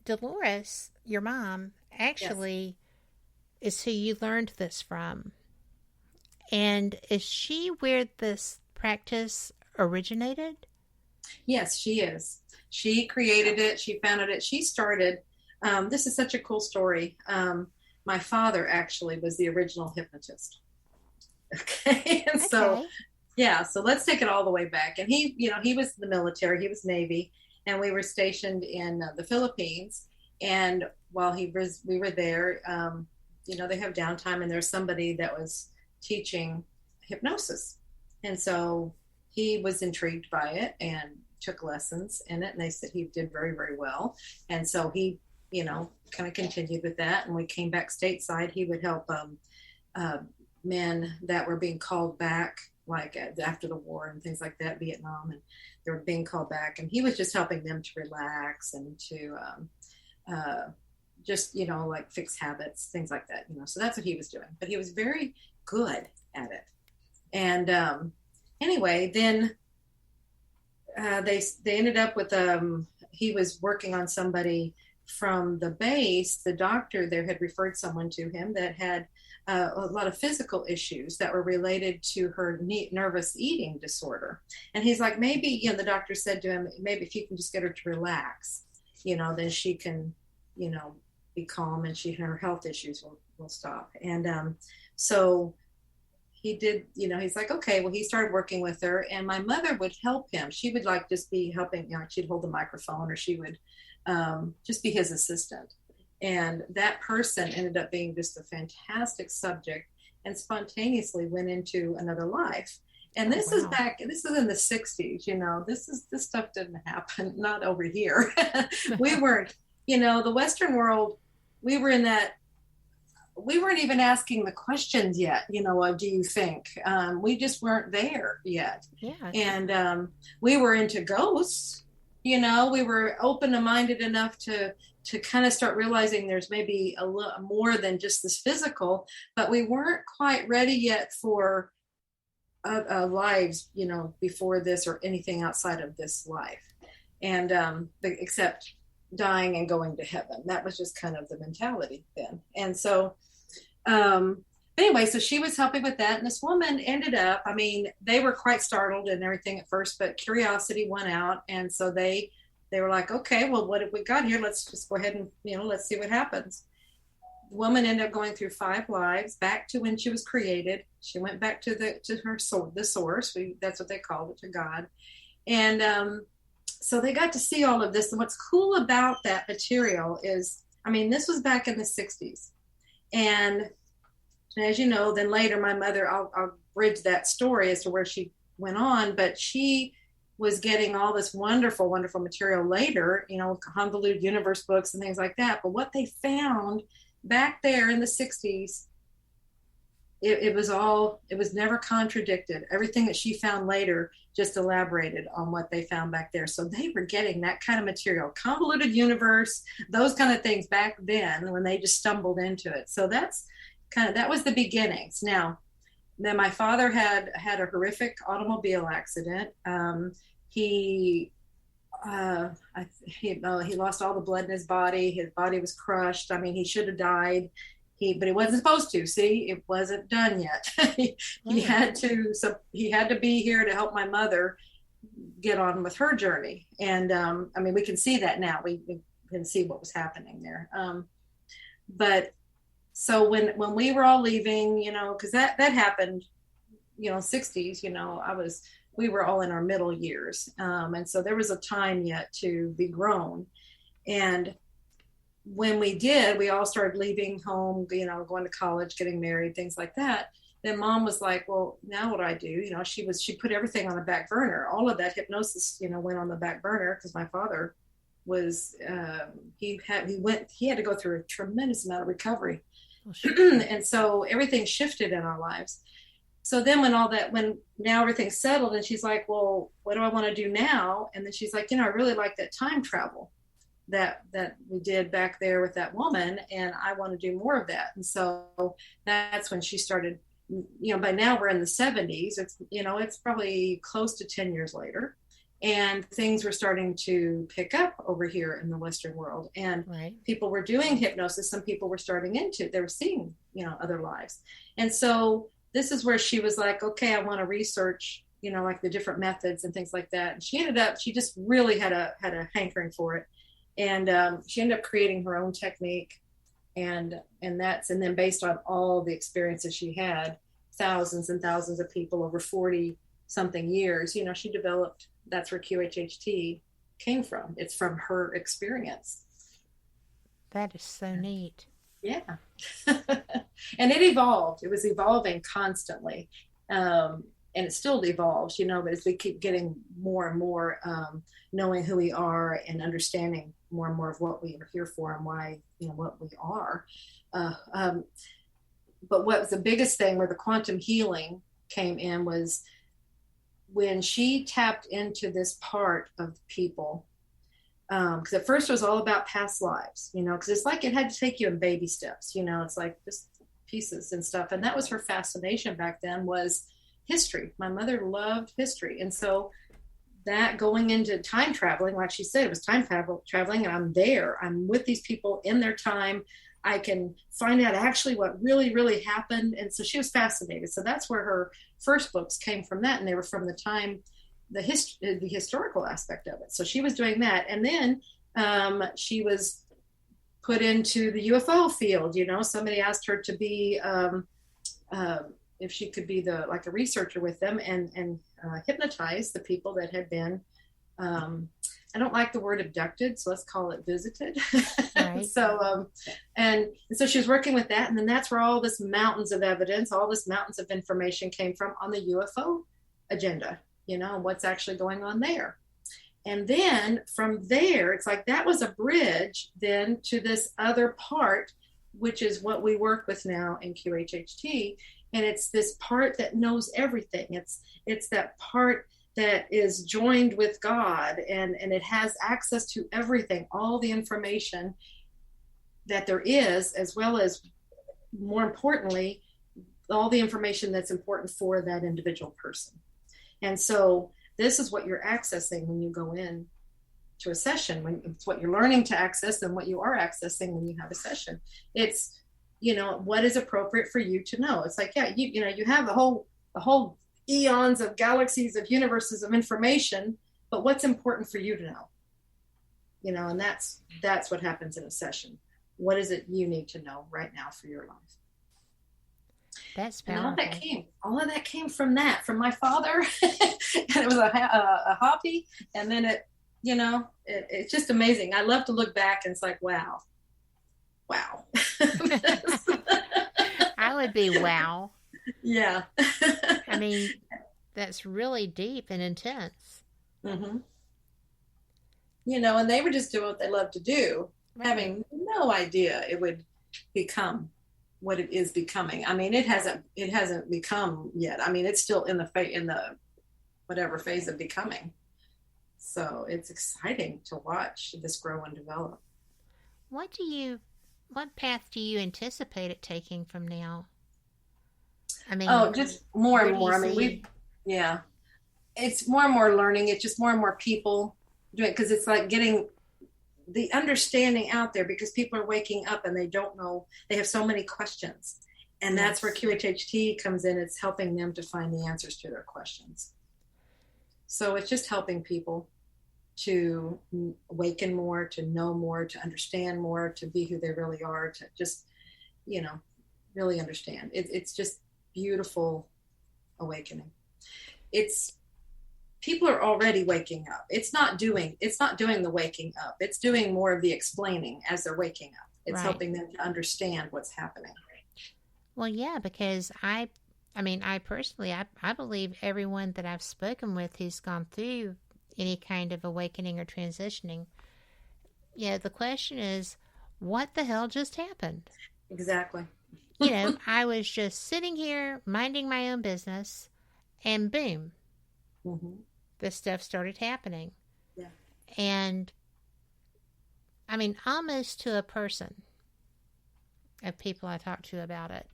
Delores, your mom, actually is who you learned this from. And is she where this practice originated? Yes, she is. She created it. She founded it. She started, this is such a cool story. My father actually was the original hypnotist. Okay. And so let's take it all the way back. And he was in the military, he was Navy, and we were stationed in the Philippines. And while we were there, they have downtime, and there's somebody that was teaching hypnosis. And so he was intrigued by it and took lessons in it. And they said he did very, very well. And so he, kind of continued with that. And we came back stateside. He would help men that were being called back, like after the war and things like that, Vietnam, and they were being called back, and he was just helping them to relax and to just like fix habits, things like that, so that's what he was doing, but he was very good at it. And anyway, then they ended up with he was working on somebody from the base. The doctor there had referred someone to him that had a lot of physical issues that were related to her nervous eating disorder. And he's like, maybe, the doctor said to him, maybe if you can just get her to relax, then she can, be calm, and her health issues will stop. And so he did, he's like, okay, well, he started working with her, and my mother would help him. She would like just be helping, she'd hold the microphone, or she would just be his assistant. And that person ended up being just a fantastic subject and spontaneously went into another life. And this is in the 60s, this stuff didn't happen, not over here. We weren't, the Western world, we weren't even asking the questions yet, of do you think? We just weren't there yet. Yeah. And we were into ghosts, we were open-minded enough to kind of start realizing there's maybe a little more than just this physical, but we weren't quite ready yet for lives, before this or anything outside of this life. And except dying and going to heaven. That was just kind of the mentality then. And so anyway, so she was helping with that. And this woman ended up, they were quite startled and everything at first, but curiosity won out. And so they were like, okay, well, what have we got here? Let's just go ahead and, let's see what happens. The woman ended up going through 5 lives back to when she was created. She went back to the source. That's what they called it, to God. And so they got to see all of this. And what's cool about that material is, this was back in the 60s. And as you know, then later my mother, I'll bridge that story as to where she went on, but she was getting all this wonderful, wonderful material later, convoluted universe books and things like that. But what they found back there in the 60s it was never contradicted. Everything that she found later just elaborated on what they found back there. So they were getting that kind of material, convoluted universe, those kind of things back then when they just stumbled into it. So that was the beginnings. Now, then my father had a horrific automobile accident. He lost all the blood in his body. His body was crushed. I mean, he should have died. But he wasn't supposed to. See, it wasn't done yet. He had to be here to help my mother get on with her journey. And I mean, we can see that now. We can see what was happening there. But so when we were all leaving, you know, because that happened, you know, 60s. You know, we were all in our middle years, and so there was a time yet to be grown. And when we did, we all started leaving home, you know, going to college, getting married, things like that. Then Mom was like, well, now what do I do? You know, she put everything on the back burner. All of that hypnosis, you know, went on the back burner because my father was, he had to go through a tremendous amount of recovery. Oh, sure. And so everything shifted in our lives. So then when now everything's settled, and she's like, well, what do I want to do now? And then she's like, you know, I really like that time travel that we did back there with that woman, and I want to do more of that. And so that's when she started, you know, by now we're in the 70s. It's, you know, it's probably close to 10 years later, and things were starting to pick up over here in the Western world, and people were doing hypnosis. Some people were they were seeing, you know, other lives. And so this is where she was like, okay, I want to research, you know, like the different methods and things like that. And she just really had a hankering for it. And she ended up creating her own technique, and then based on all the experiences she had, thousands and thousands of people over 40 something years, you know, she developed, that's where QHHT came from. It's from her experience. That is so neat. Yeah. And it evolved. It was evolving constantly. And it still evolves, you know, but as we keep getting more and more, knowing who we are and understanding more and more of what we are here for and why, you know, what we are. But what was the biggest thing where the quantum healing came in was when she tapped into this part of people. Because at first it was all about past lives, you know, because it's like it had to take you in baby steps, you know, it's like just pieces and stuff. And that was her fascination back then, was history. My mother loved history. And so that going into time traveling, like she said, it was time traveling, and I'm there. I'm with these people in their time. I can find out actually what really, really happened. And so she was fascinated. So that's where her first books came from that. And they were from the time, the historical aspect of it. So she was doing that. And then she was put into the UFO field. You know, somebody asked her to be, if she could be like a researcher with them and hypnotize the people that had been, I don't like the word abducted, so let's call it visited. Right. So, and so she was working with that. And then that's where all this mountains of evidence, all this mountains of information came from on the UFO agenda, you know, what's actually going on there. And then from there, it's like that was a bridge then to this other part, which is what we work with now in QHHT. And it's this part that knows everything. It's that part that is joined with God, and it has access to everything, all the information that there is, as well as, more importantly, all the information that's important for that individual person. And so this is what you're accessing when you go in to a session, when it's what you're learning to access and what you are accessing when you have a session. It's, you know, what is appropriate for you to know. It's like, yeah, you know, you have the whole eons of galaxies of universes of information, but what's important for you to know? You know, and that's what happens in a session. What is it you need to know right now for your life? That's powerful. And all of that came from my father. And it was a hobby. And then it, you know, it's just amazing. I love to look back and it's like, wow. I would be wow. Yeah. I mean, that's really deep and intense. Mm-hmm. You know, and they were just doing what they loved to do, having no idea it would become what it is becoming. I mean, it hasn't become yet. I mean, it's still in the whatever phase of becoming. So it's exciting to watch this grow and develop. What path do you anticipate it taking from now? I mean, just more and more. I mean, it's more and more learning. It's just more and more people doing it, because it's like getting the understanding out there, because people are waking up and they don't know. They have so many questions, and that's where QHHT comes in. It's helping them to find the answers to their questions. So it's just helping people to awaken more, to know more, to understand more, to be who they really are, to just, really understand. It's just beautiful awakening. People are already waking up. It's not doing the waking up. It's doing more of the explaining as they're waking up. It's helping them to understand what's happening. Well, yeah, because I personally, I believe everyone that I've spoken with who's gone through any kind of awakening or transitioning, the question is, what the hell just happened? Exactly. I was just sitting here minding my own business, and boom, this stuff started happening. Yeah. And, I mean, almost to a person of people I talked to about it,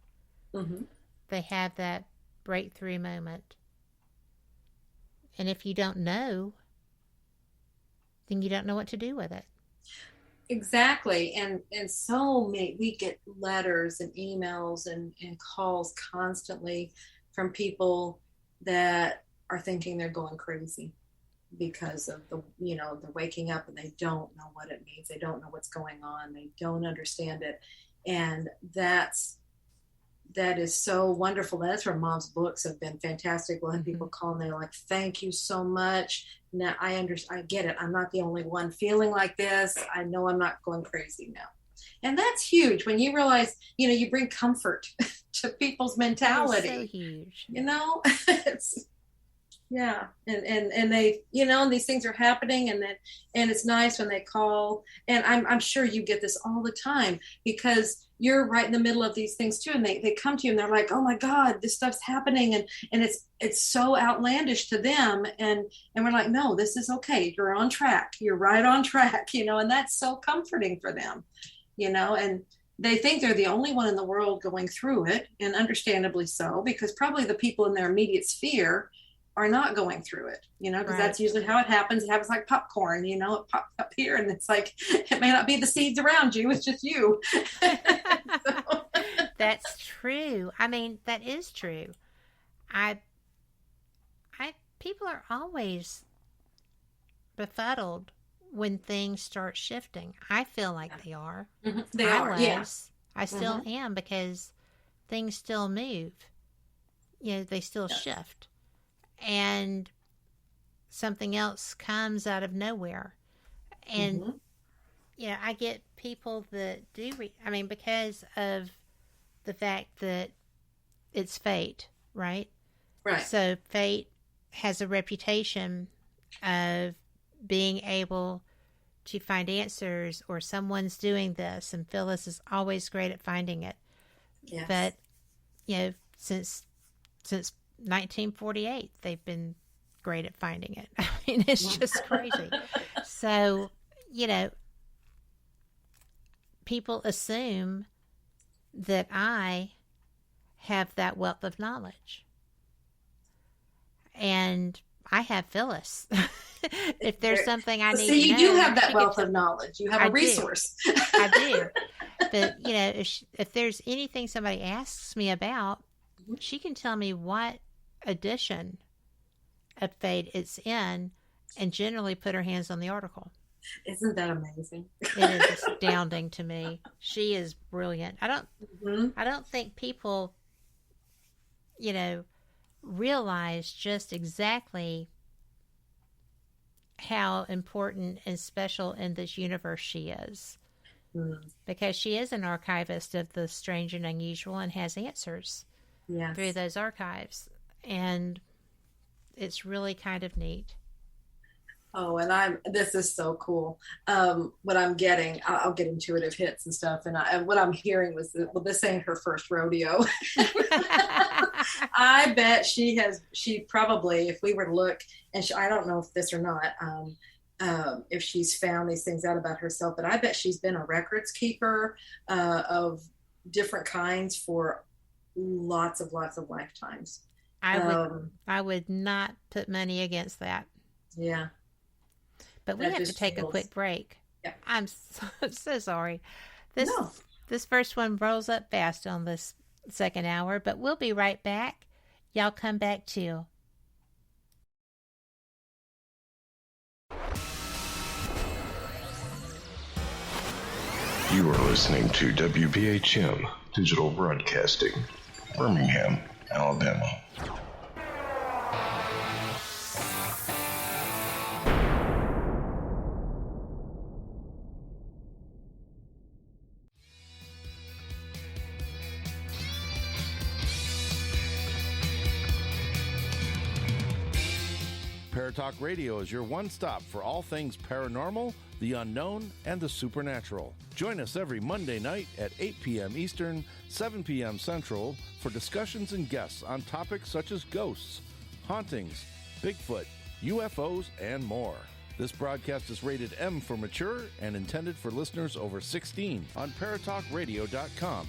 they have that breakthrough moment. And if you don't know, then you don't know what to do with it. Exactly. And so many, we get letters and emails and calls constantly from people that are thinking they're going crazy because of the waking up, and they don't know what it means. They don't know what's going on. They don't understand it. And that is so wonderful. That's where Mom's books have been fantastic. We'll have people call and they're like, thank you so much. Now I get it. I'm not the only one feeling like this. I know I'm not going crazy now. And that's huge when you realize, you bring comfort to people's mentality. That's so huge. And they, and these things are happening, and it's nice when they call. And I'm sure you get this all the time, because you're right in the middle of these things too, and they come to you and they're like, oh my God, this stuff's happening, and it's so outlandish to them, and we're like, no, this is okay, you're on track, you're right on track, and that's so comforting for them, and they think they're the only one in the world going through it, and understandably so, because probably the people in their immediate sphere are not going through it, because that's usually how it happens. It happens like popcorn, it pops up here, and it's like, it may not be the seeds around you, it's just you. That's true. I mean, that is true. People are always befuddled when things start shifting. I feel like they are. They are, yeah. I still am, because things still move. They still shift. And something else comes out of nowhere. And, I get people that do, because of the fact that it's fate, right? Right. So fate has a reputation of being able to find answers, or someone's doing this, and Phyllis is always great at finding it. Yes. But, since 1948, they've been great at finding it. I mean, it's just crazy. So, people assume that I have that wealth of knowledge. And I have Phyllis. If there's something I need to know. So you do have that wealth of knowledge. You have a resource. I do. But, if there's anything somebody asks me about, she can tell me what edition of Fate it's in, and generally put her hands on the article. Isn't that amazing? It is astounding to me. She is brilliant. I don't think people, realize just exactly how important and special in this universe she is. Because she is an archivist of the strange and unusual, and has answers through those archives. And it's really kind of neat. Oh, and this is so cool. What I'm getting, I'll get intuitive hits and stuff. And what I'm hearing was that, well, this ain't her first rodeo. I bet she probably, if we were to look, and I don't know if this or not, if she's found these things out about herself, but I bet she's been a records keeper of different kinds for lots of lifetimes. I would not put money against that. Yeah. But we have to take a quick break. Yeah. I'm so sorry. This first one rolls up fast on this second hour, but we'll be right back. Y'all come back too. You are listening to WBHM Digital Broadcasting, Birmingham, Alabama. Paratalk Radio is your one-stop for all things paranormal, the unknown, and the supernatural. Join us every Monday night at 8 p.m. Eastern, 7 p.m. Central for discussions and guests on topics such as ghosts, hauntings, Bigfoot, UFOs, and more. This broadcast is rated M for mature and intended for listeners over 16 on paratalkradio.com.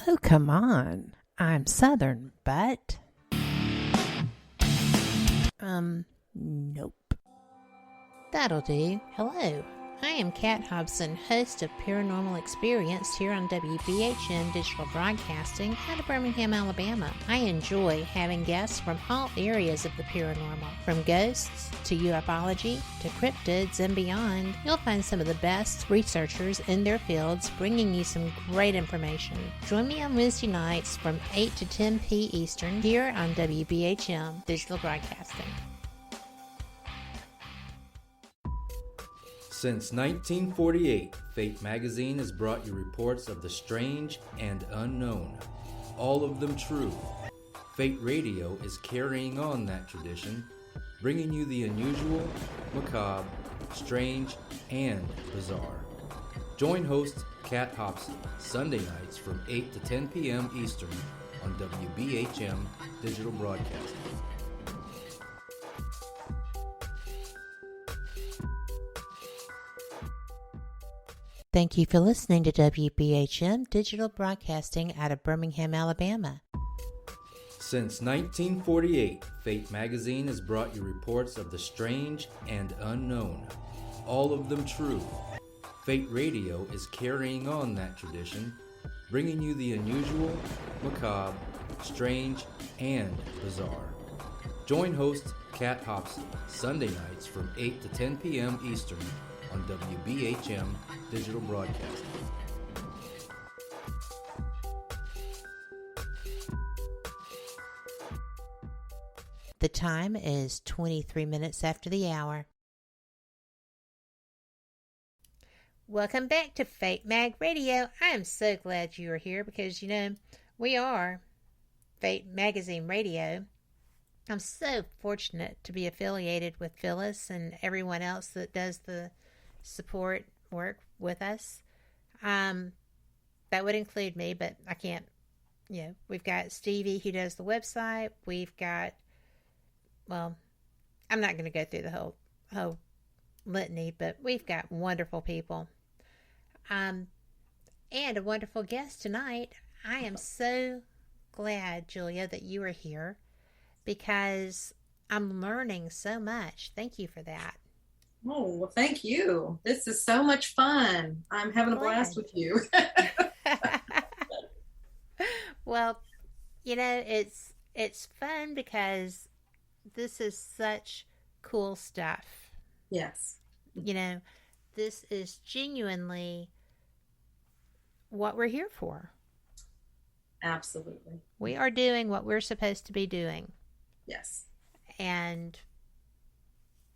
Oh, come on. I'm Southern, but... nope. That'll do. Hello. I am Kat Hobson, host of Paranormal Experience here on WBHM Digital Broadcasting out of Birmingham, Alabama. I enjoy having guests from all areas of the paranormal, from ghosts to ufology to cryptids and beyond. You'll find some of the best researchers in their fields bringing you some great information. Join me on Wednesday nights from 8 to 10 p. Eastern here on WBHM Digital Broadcasting. Since 1948, Fate magazine has brought you reports of the strange and unknown, all of them true. Fate Radio is carrying on that tradition, bringing you the unusual, macabre, strange, and bizarre. Join host Kat Hobson Sunday nights from 8 to 10 p.m. Eastern on WBHM Digital Broadcasting. Thank you for listening to WBHM Digital Broadcasting out of Birmingham, Alabama. Since 1948, Fate magazine has brought you reports of the strange and unknown, all of them true. Fate Radio is carrying on that tradition, bringing you the unusual, macabre, strange, and bizarre. Join host Kat Hobson Sunday nights from 8 to 10 p.m. Eastern on WBHM Digital Broadcasting. The time is 23 minutes after the hour. Welcome back to Fate Mag Radio. I am so glad you are here because, we are Fate Magazine Radio. I'm so fortunate to be affiliated with Phyllis and everyone else that does the support work with us. That would include me, but I can't, we've got Stevie who does the website. We've got, I'm not going to go through the whole litany, but we've got wonderful people. And a wonderful guest tonight. I am so glad, Julia, that you are here because I'm learning so much. Thank you for that. Oh, well, thank you. This is so much fun. I'm having a blast with you. Well, it's fun because this is such cool stuff. Yes. This is genuinely what we're here for. Absolutely. We are doing what we're supposed to be doing. Yes. And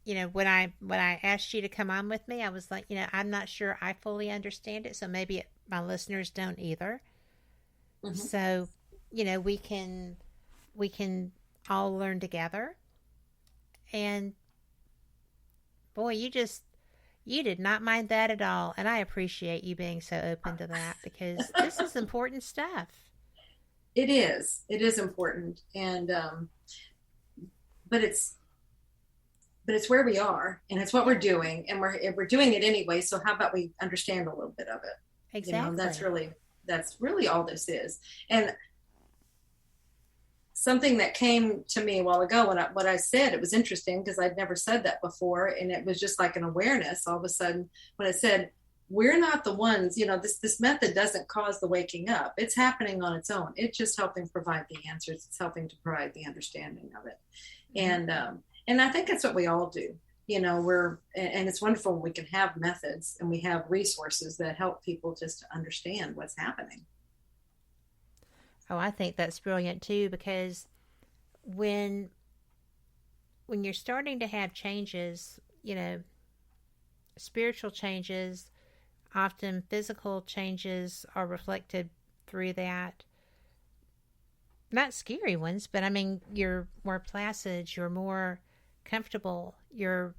when I asked you to come on with me, I was like, I'm not sure I fully understand it, so maybe my listeners don't either. Mm-hmm. So, we can all learn together. And boy, you did not mind that at all, and I appreciate you being so open to that, because this is important stuff. It is important, and but it's where we are, and it's what we're doing, and we're doing it anyway. So how about we understand a little bit of it? Exactly. That's really all this is. And something that came to me a while ago when what I said, it was interesting because I'd never said that before, and it was just like an awareness all of a sudden when I said, we're not the ones, this method doesn't cause the waking up. It's happening on its own. It's just helping provide the answers. It's helping to provide the understanding of it. Mm-hmm. And I think that's what we all do. And it's wonderful when we can have methods and we have resources that help people just to understand what's happening. Oh, I think that's brilliant too, because when you're starting to have changes, spiritual changes, often physical changes are reflected through that. Not scary ones, but I mean, you're more placid, you're more comfortable, you're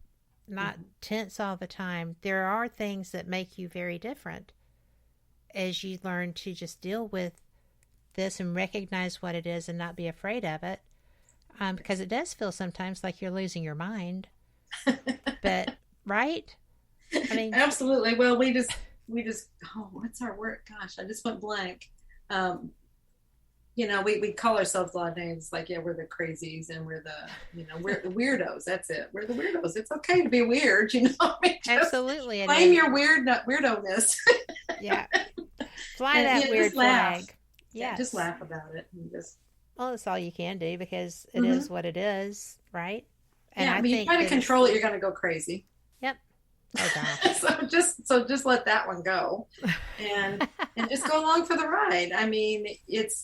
not tense all the time. There are things that make you very different as you learn to just deal with this and recognize what it is and not be afraid of it, because it does feel sometimes like you're losing your mind. But right? I mean, absolutely. Well, we just what's our word? Gosh, I just went blank. We call ourselves a lot of names, like, we're the crazies, and we're the weirdos. That's it. We're the weirdos. It's okay to be weird, Absolutely. Claim your weirdo-ness. Yeah. Fly that weird flag. Yeah, just laugh about it. Well, that's all you can do, because it is what it is, right? And I mean, you try to control it, you're going to go crazy. Yep. Oh gosh. so just let that one go, and just go along for the ride. I mean,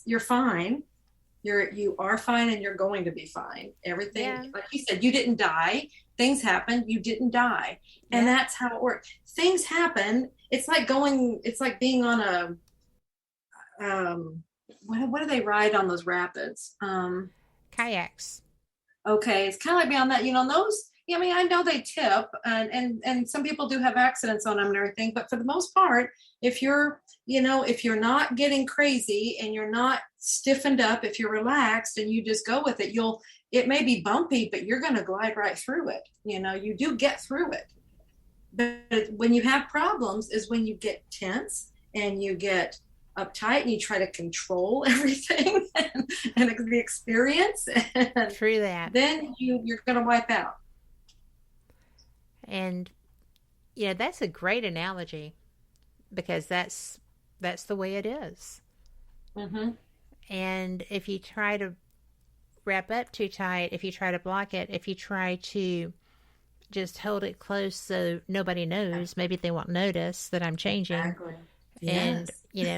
you're fine. You are fine, and you're going to be fine. Everything, like you said, you didn't die. Things happen. You didn't die, and that's how it works. Things happen. It's like being on a what do they ride on those rapids? Kayaks. Okay, it's kind of like being on that. Those. I mean, I know they tip, and some people do have accidents on them and everything, but for the most part, if you're not getting crazy and you're not stiffened up, if you're relaxed and you just go with it, it may be bumpy, but you're going to glide right through it. You do get through it. But when you have problems is when you get tense and you get uptight and you try to control everything and the experience. And true that. Then you're going to wipe out. And that's a great analogy, because that's the way it is. Mm-hmm. And if you try to wrap up too tight, if you try to block it, if you try to just hold it close so nobody knows, maybe they won't notice that I'm changing. Exactly. And,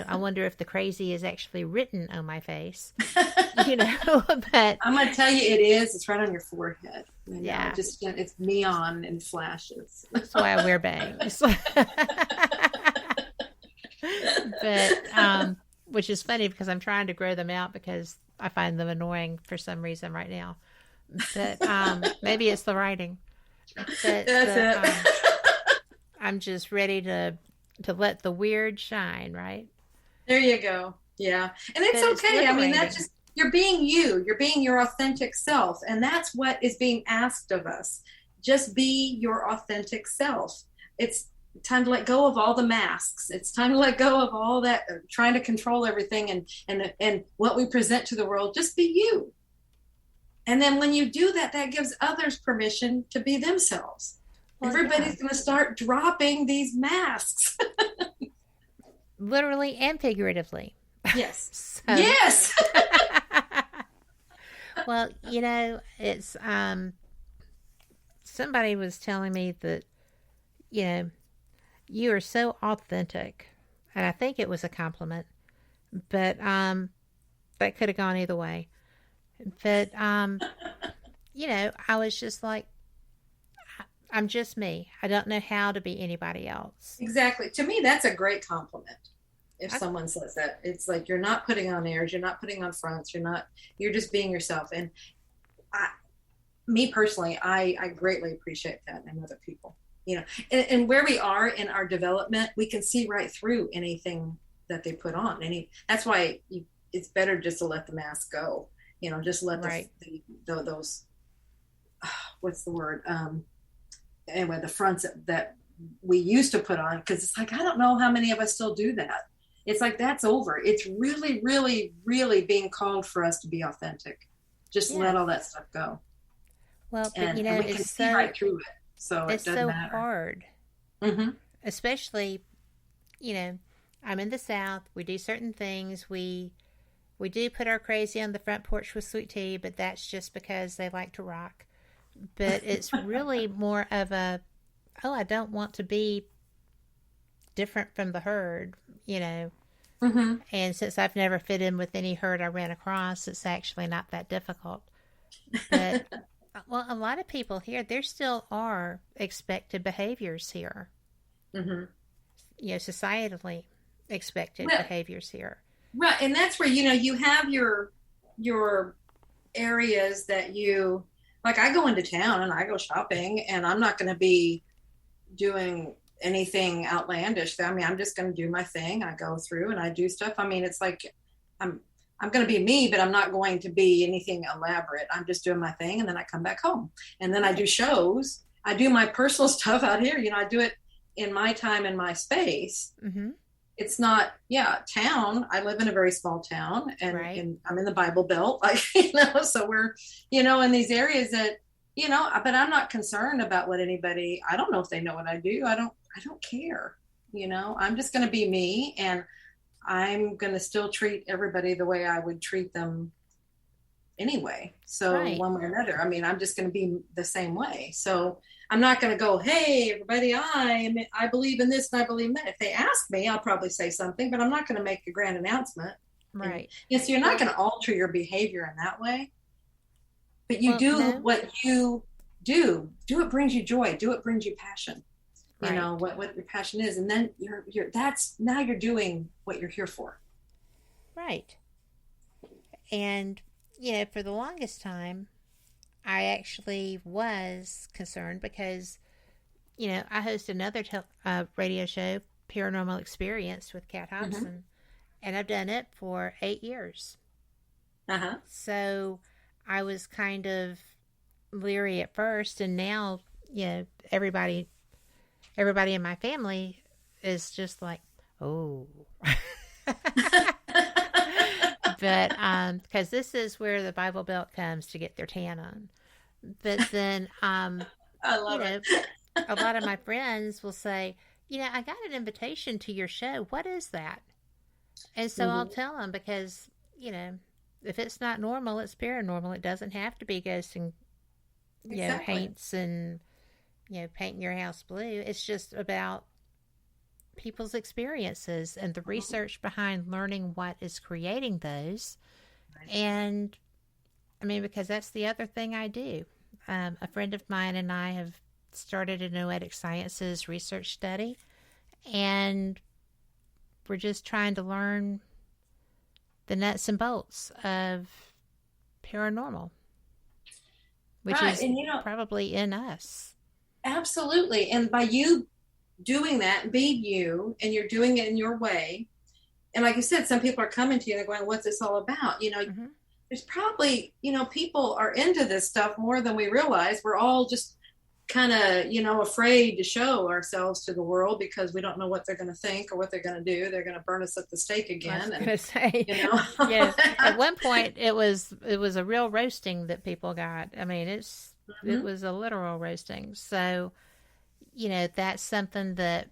I wonder if the crazy is actually written on my face, but I'm going to tell you it is. It's right on your forehead. Yeah. It's neon and flashes. That's why I wear bangs. But, which is funny because I'm trying to grow them out because I find them annoying for some reason right now. But maybe it's the writing. But That's it. I'm just ready to let the weird shine, right? There you go. Yeah. And it's okay. I mean, that's just, you're being you. You're being your authentic self. And that's what is being asked of us. Just be your authentic self. It's time to let go of all the masks. It's time to let go of all that trying to control everything and what we present to the world. Just be you. And then when you do that, that gives others permission to be themselves. Well, everybody's going to start dropping these masks. Literally and figuratively. Yes. Yes. Well, it's somebody was telling me that, you are so authentic. And I think it was a compliment. But that could have gone either way. But, I was just like, I'm just me. I don't know how to be anybody else. Exactly. To me, that's a great compliment. If someone says that, it's like, you're not putting on airs, you're not putting on fronts, you're just being yourself. And me personally, I greatly appreciate that in other people, and where we are in our development, we can see right through anything that they put on. That's why it's better just to let the mask go, just let those, what's the word? Anyway, the fronts that we used to put on, because it's like, I don't know how many of us still do that. It's like, that's over. It's really, really, really being called for us to be authentic. Just let all that stuff go. Well, but, and we can see right through it. So it's it doesn't so matter. hard. Mm-hmm. Especially, I'm in the South. We do certain things. We do put our crazy on the front porch with sweet tea, but that's just because they like to rock. But it's really more of I don't want to be different from the herd, Mm-hmm. And since I've never fit in with any herd I ran across, it's actually not that difficult. But, well, a lot of people here, there still are expected behaviors here. Mm-hmm. Societally expected behaviors here. Right, and that's where, you have your areas that you, like, I go into town and I go shopping, and I'm not going to be doing anything outlandish. I mean, I'm just going to do my thing. I go through and I do stuff. I mean, it's like I'm going to be me, but I'm not going to be anything elaborate. I'm just doing my thing, and then I come back home, and then I do shows. I do my personal stuff out here. I do it in my time and my space. Mm-hmm. It's not, town. I live in a very small town, and I'm in the Bible Belt, like, so we're, in these areas that, but I'm not concerned about what anybody, I don't know if they know what I do. I don't care. I'm just going to be me, and I'm going to still treat everybody the way I would treat them anyway. So one way or another, I mean, I'm just going to be the same way. So I'm not going to go, hey, everybody, I believe in this and I believe in that. If they ask me, I'll probably say something, but I'm not going to make a grand announcement. Right. So you're not going to alter your behavior in that way, but you do what you do. Do what brings you joy. Do what brings you passion. What your passion is, and then you're doing what you're here for. Right. And for the longest time, I actually was concerned because, I host another radio show, Paranormal Experience with Kat Hobson, Mm-hmm. and I've done it for 8 years. Uh-huh. So I was kind of leery at first, and now, everybody in my family is just like, oh. But because this is where the Bible Belt comes to get their tan on. But then, I love it. A lot of my friends will say, I got an invitation to your show. What is that? And so I'll tell them because, if it's not normal, it's paranormal. It doesn't have to be ghosts and, paints and, painting your house blue. It's just about people's experiences and the research behind learning what is creating those. And I mean, because that's the other thing I do. A friend of mine and I have started a noetic sciences research study, and we're just trying to learn the nuts and bolts of paranormal, which is probably in us. Absolutely. And by you doing that, being you, and you're doing it in your way. And like you said, some people are coming to you and they're going, what's this all about? There's probably, people are into this stuff more than we realize. We're all just kind of, afraid to show ourselves to the world because we don't know what they're going to think or what they're going to do. They're going to burn us at the stake again. I was going to say, yeah. At one point, it was a real roasting that people got. I mean, it was a literal roasting. So, that's something that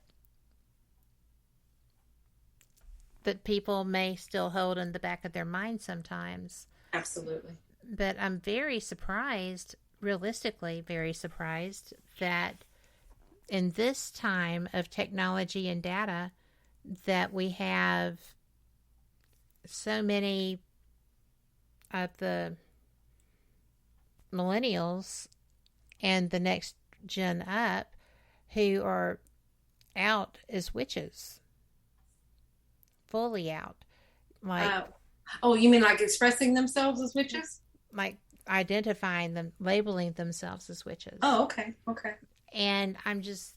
people may still hold in the back of their mind sometimes. Absolutely. But I'm very surprised, realistically very surprised, that in this time of technology and data that we have so many of the millennials and the next gen up who are out as witches, fully out. Like, oh, you mean like expressing themselves as witches? Like identifying them, labeling themselves as witches. Oh, okay. And I'm just,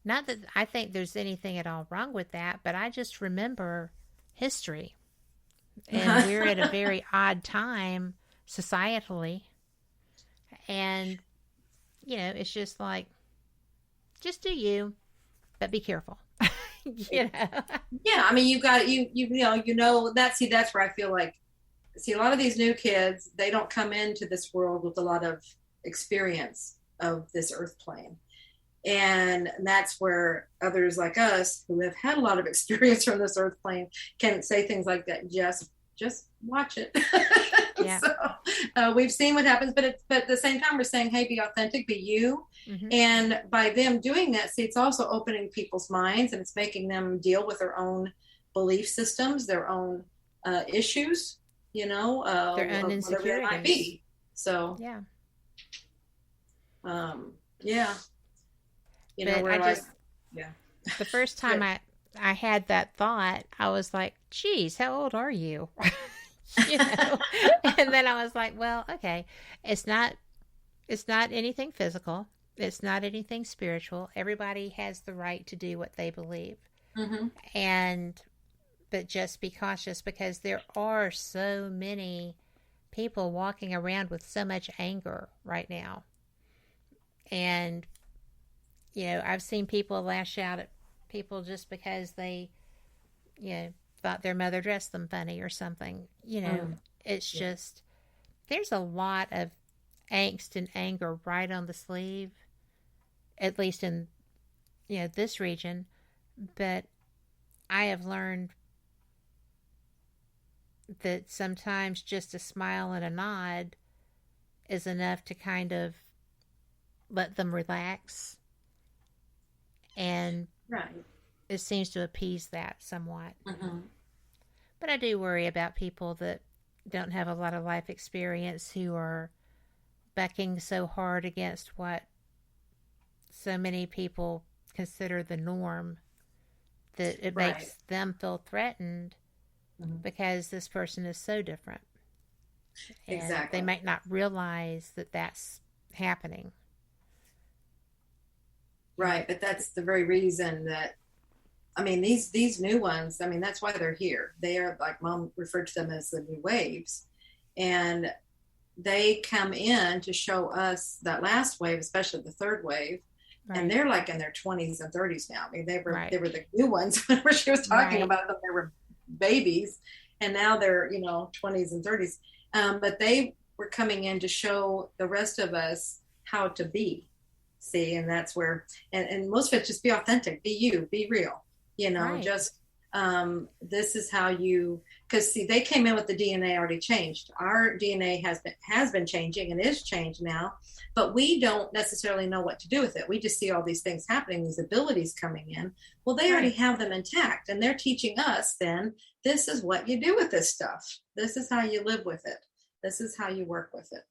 not that I think there's anything at all wrong with that, but I just remember history. And we're at a very odd time societally. And, it's just like, just do you, but be careful. Yeah, I mean, you got that's where I feel like, a lot of these new kids, they don't come into this world with a lot of experience of this earth plane. And that's where others like us who have had a lot of experience from this earth plane can say things like that. Just watch it. Yeah. So we've seen what happens, but at the same time, we're saying, hey, be authentic, be you. Mm-hmm. And by them doing that, it's also opening people's minds, and it's making them deal with their own belief systems, their own issues, their own insecurities. Might be. So, yeah. The first time I had that thought, I was like, geez, how old are you? And then I was like, well, okay, it's not anything physical. It's not anything spiritual. Everybody has the right to do what they believe. Mm-hmm. But just be cautious, because there are so many people walking around with so much anger right now. And, I've seen people lash out at people just because they, thought their mother dressed them funny or something. It's just, there's a lot of angst and anger right on the sleeve, at least in, this region. But I have learned that sometimes just a smile and a nod is enough to kind of let them relax. And it seems to appease that somewhat. Mm-hmm. But I do worry about people that don't have a lot of life experience, who are bucking so hard against what so many people consider the norm, that it makes them feel threatened. Mm-hmm. Because this person is so different. And they might not realize that that's happening. Right, but that's the very reason that, these new ones, that's why they're here. They are, like Mom referred to them as the new waves. And they come in to show us that last wave, especially the third wave. Right. And they're like in their 20s and 30s now. They were the new ones whenever she was talking about them. They were babies, and now they're 20s and 30s, but they were coming in to show the rest of us how to be. And that's where, and most of it, just be authentic, be you, be real, just this is how you, because they came in with the DNA already changed. Our DNA has been changing and is changed now, but we don't necessarily know what to do with it. We just see all these things happening, these abilities coming in. Well, they already have them intact, and they're teaching us then, this is what you do with this stuff. This is how you live with it. This is how you work with it.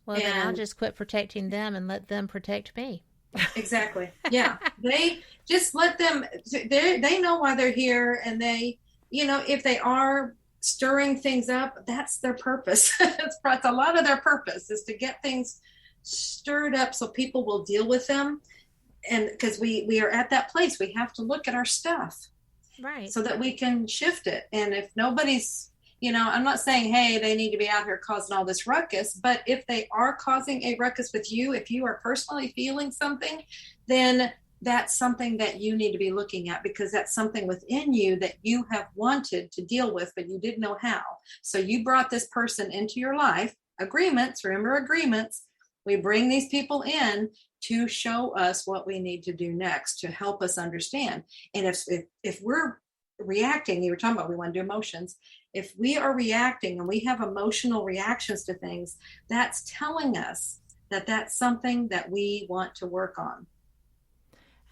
Well, then I'll just quit protecting them and let them protect me. Exactly. Yeah. They just let them, they know why they're here, and they, if they are stirring things up, that's their purpose. It's a lot of their purpose is to get things stirred up so people will deal with them. And because we are at that place, we have to look at our stuff. Right. So that we can shift it. And if nobody's, I'm not saying, hey, they need to be out here causing all this ruckus, but if they are causing a ruckus with you, if you are personally feeling something, then that's something that you need to be looking at, because that's something within you that you have wanted to deal with, but you didn't know how. So you brought this person into your life. Agreements, remember agreements. We bring these people in to show us what we need to do next, to help us understand. And if we're reacting, you were talking about we want to do emotions. If we are reacting and we have emotional reactions to things, that's telling us that that's something that we want to work on.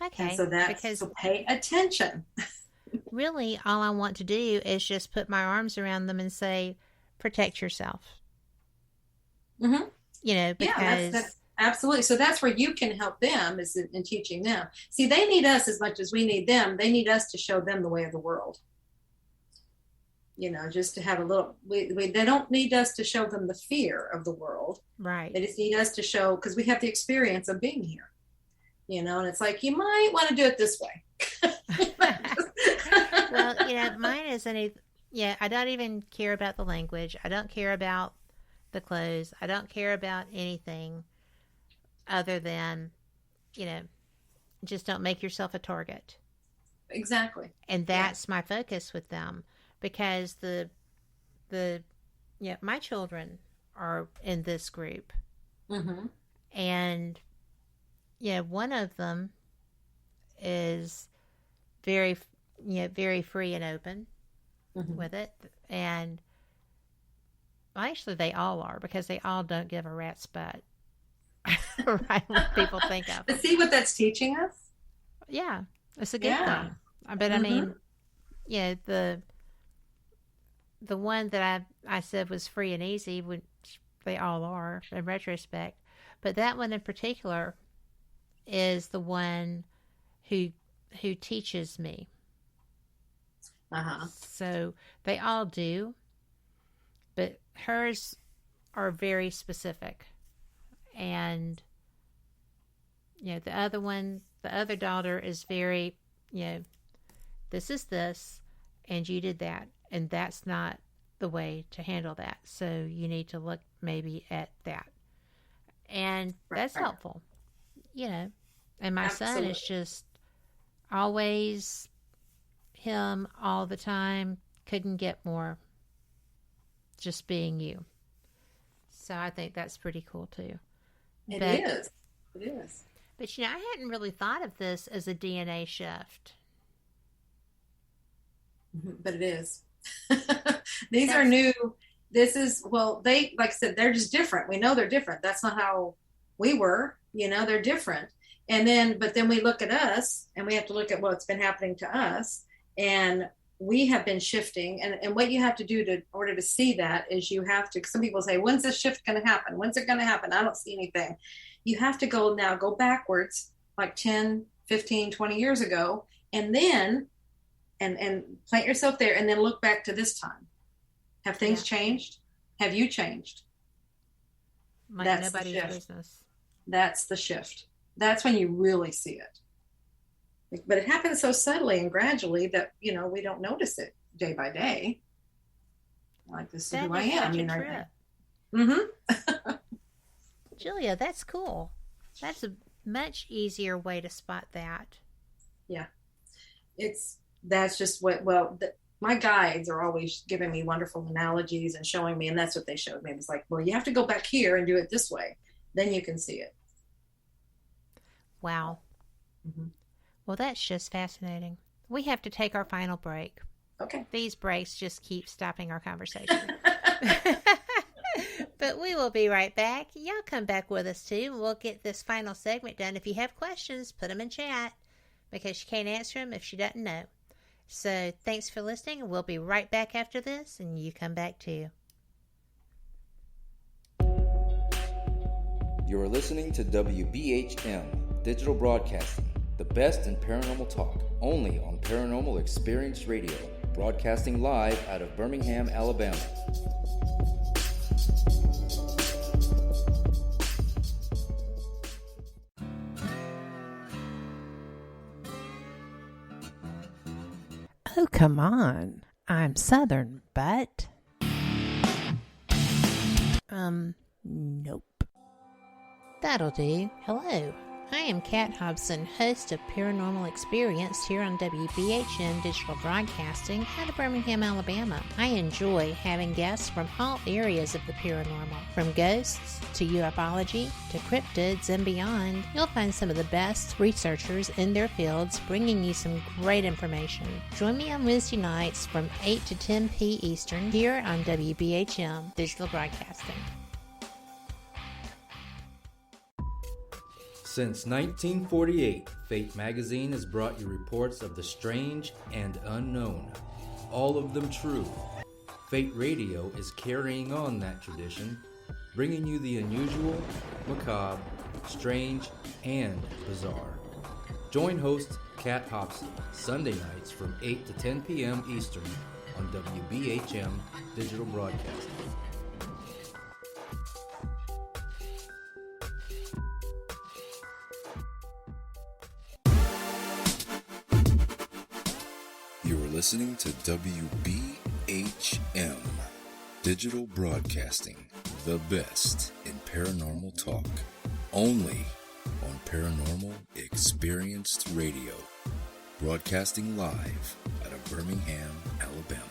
Okay. And so pay attention. Really, all I want to do is just put my arms around them and say, protect yourself. Mm-hmm. Because Absolutely. So that's where you can help them, is in teaching them. See, they need us as much as we need them. They need us to show them the way of the world. You know, just to have a little, they don't need us to show them the fear of the world. Right. They just need us to show, because we have the experience of being here. You know, and it's like, you might want to do it this way. Well, you know, mine isn't, I don't even care about the language. I don't care about the clothes. I don't care about anything other than, you know, just don't make yourself a target. Exactly. And that's my focus with them, because my children are in this group. Mm-hmm. And one of them is very free and open with it. And well, actually they all are, because they all don't give a rat's butt. Right, what people think of. But see what that's teaching us? Yeah, it's a good thing. But I mean, the one that I said was free and easy, which they all are in retrospect, but that one in particular is the one who teaches me. So they all do, but hers are very specific. And the other daughter is very, this is this, and you did that, and that's not the way to handle that. So you need to look maybe at that. And that's helpful, And my son is just always him all the time. Couldn't get more. Just being you. So I think that's pretty cool too. It is. But I hadn't really thought of this as a DNA shift. But it is. These are new. This is, they, like I said, they're just different. We know they're different. That's not how we were, they're different. And then, but then we look at us, and we have to look at what's been happening to us. And we have been shifting. And what you have to do in order to see that is you have to, some people say, when's this shift going to happen? When's it going to happen? I don't see anything. You have to go backwards like 10, 15, 20 years ago, and then, and plant yourself there, and then look back to this time. Have things changed? Have you changed? Like that's nobody's the shift. Business. That's the shift. That's when you really see it. But it happens so subtly and gradually that, we don't notice it day by day. Like, this is who I am. Mm-hmm. Julia, that's cool. That's a much easier way to spot that. Yeah. That's just my guides are always giving me wonderful analogies and showing me, and that's what they showed me. It's like, you have to go back here and do it this way. Then you can see it. Wow. Mm-hmm. Well, that's just fascinating. We have to take our final break. Okay. These breaks just keep stopping our conversation. But we will be right back. Y'all come back with us, too. We'll get this final segment done. If you have questions, put them in chat, because she can't answer them if she doesn't know. So thanks for listening, and we'll be right back after this, and you come back, too. You're listening to WBHM Digital Broadcasting, the best in paranormal talk, only on Paranormal Experience Radio, broadcasting live out of Birmingham, Alabama. Oh, come on. I'm Southern, but... Nope. That'll do. Hello. I am Kat Hobson, host of Paranormal Experience here on WBHM Digital Broadcasting out of Birmingham, Alabama. I enjoy having guests from all areas of the paranormal, from ghosts to ufology to cryptids and beyond. You'll find some of the best researchers in their fields bringing you some great information. Join me on Wednesday nights from 8 to 10 p. Eastern here on WBHM Digital Broadcasting. Since 1948, Fate magazine has brought you reports of the strange and unknown, all of them true. Fate Radio is carrying on that tradition, bringing you the unusual, macabre, strange, and bizarre. Join host Kat Hobson Sunday nights from 8 to 10 p.m. Eastern on WBHM Digital Broadcasting. You're listening to WBHM Digital Broadcasting, the best in paranormal talk, only on Paranormal Experienced Radio, broadcasting live out of Birmingham, Alabama.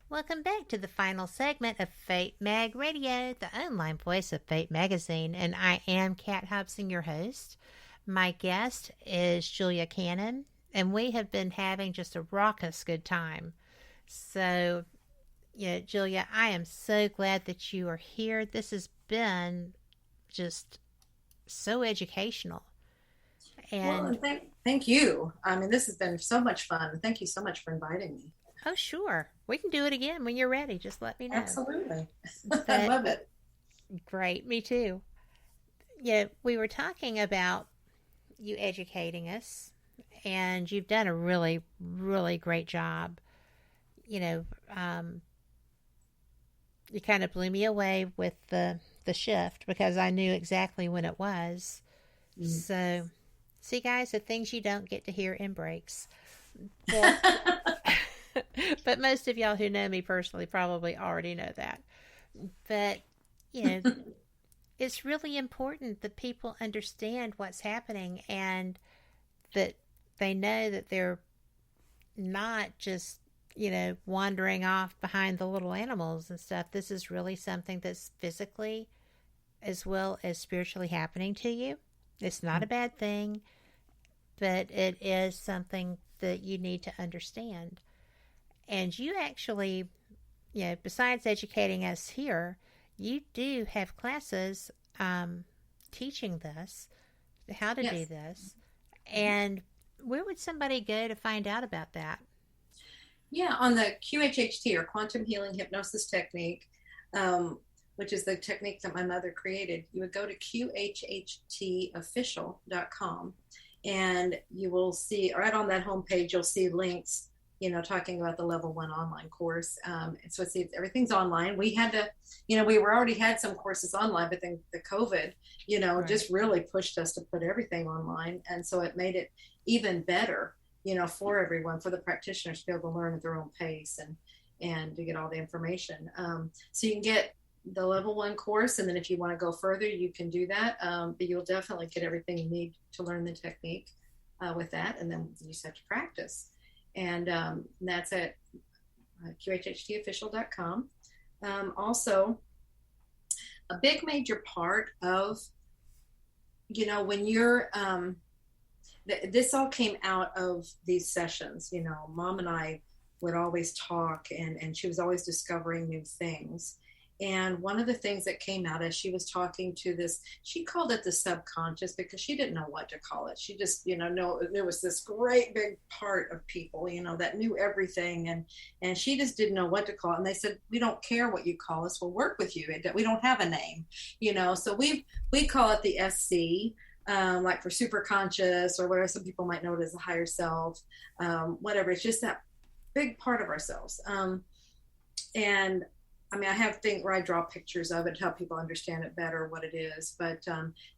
Welcome back to the final segment of Fate Mag Radio, the online voice of Fate Magazine, and I am Kat Hobson, your host. My guest is Julia Cannon, and we have been having just a raucous good time. So, Julia, I am so glad that you are here. This has been just so educational. And thank you. I mean, this has been so much fun. Thank you so much for inviting me. Oh, sure. We can do it again when you're ready. Just let me know. Absolutely. I love it. Great. Me too. Yeah, we were talking about you educating us, and you've done a really, really great job. You kind of blew me away with the shift because I knew exactly when it was. So, see, guys, the things you don't get to hear in breaks. But most of y'all who know me personally probably already know that. But, it's really important that people understand what's happening and that they know that they're not just, wandering off behind the little animals and stuff. This is really something that's physically as well as spiritually happening to you. It's not a bad thing, but it is something that you need to understand. And you actually, besides educating us here, you do have classes teaching this, how to do this. And where would somebody go to find out about that? Yeah, on the QHHT, or Quantum Healing Hypnosis Technique, which is the technique that my mother created, you would go to QHHTofficial.com, and you will see, right on that homepage, you'll see links, talking about the level 1 online course. So it's everything's online. We had to, we already had some courses online, but then the COVID, right, just really pushed us to put everything online. And so it made it even better, for everyone, for the practitioners to be able to learn at their own pace and to get all the information. So you can get the level 1 course, and then if you want to go further, you can do that. But you'll definitely get everything you need to learn the technique with that. And then you just have to practice. And that's at QHHTofficial.com. Also, a big major part of, when you're, this all came out of these sessions. Mom and I would always talk, and she was always discovering new things. And one of the things that came out as she was talking to this, she called it the subconscious because she didn't know what to call it. She just, there was this great big part of people, that knew everything. And she just didn't know what to call it. And they said, we don't care what you call us. We'll work with you. We don't have a name, so we call it the SC, like for super conscious or whatever. Some people might know it as a higher self, whatever. It's just that big part of ourselves. And I have things where I draw pictures of it to help people understand it better, what it is. But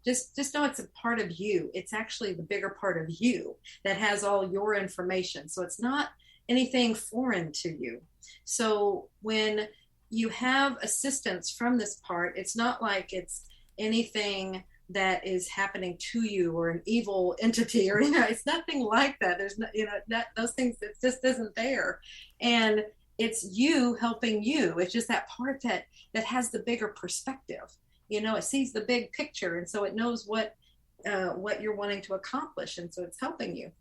just know it's a part of you. It's actually the bigger part of you that has all your information. So it's not anything foreign to you. So when you have assistance from this part, it's not like it's anything that is happening to you or an evil entity or, it's nothing like that. There's no, those things, it just isn't there. And it's you helping you. It's just that part that has the bigger perspective. It sees the big picture, and so it knows what you're wanting to accomplish, and so it's helping you.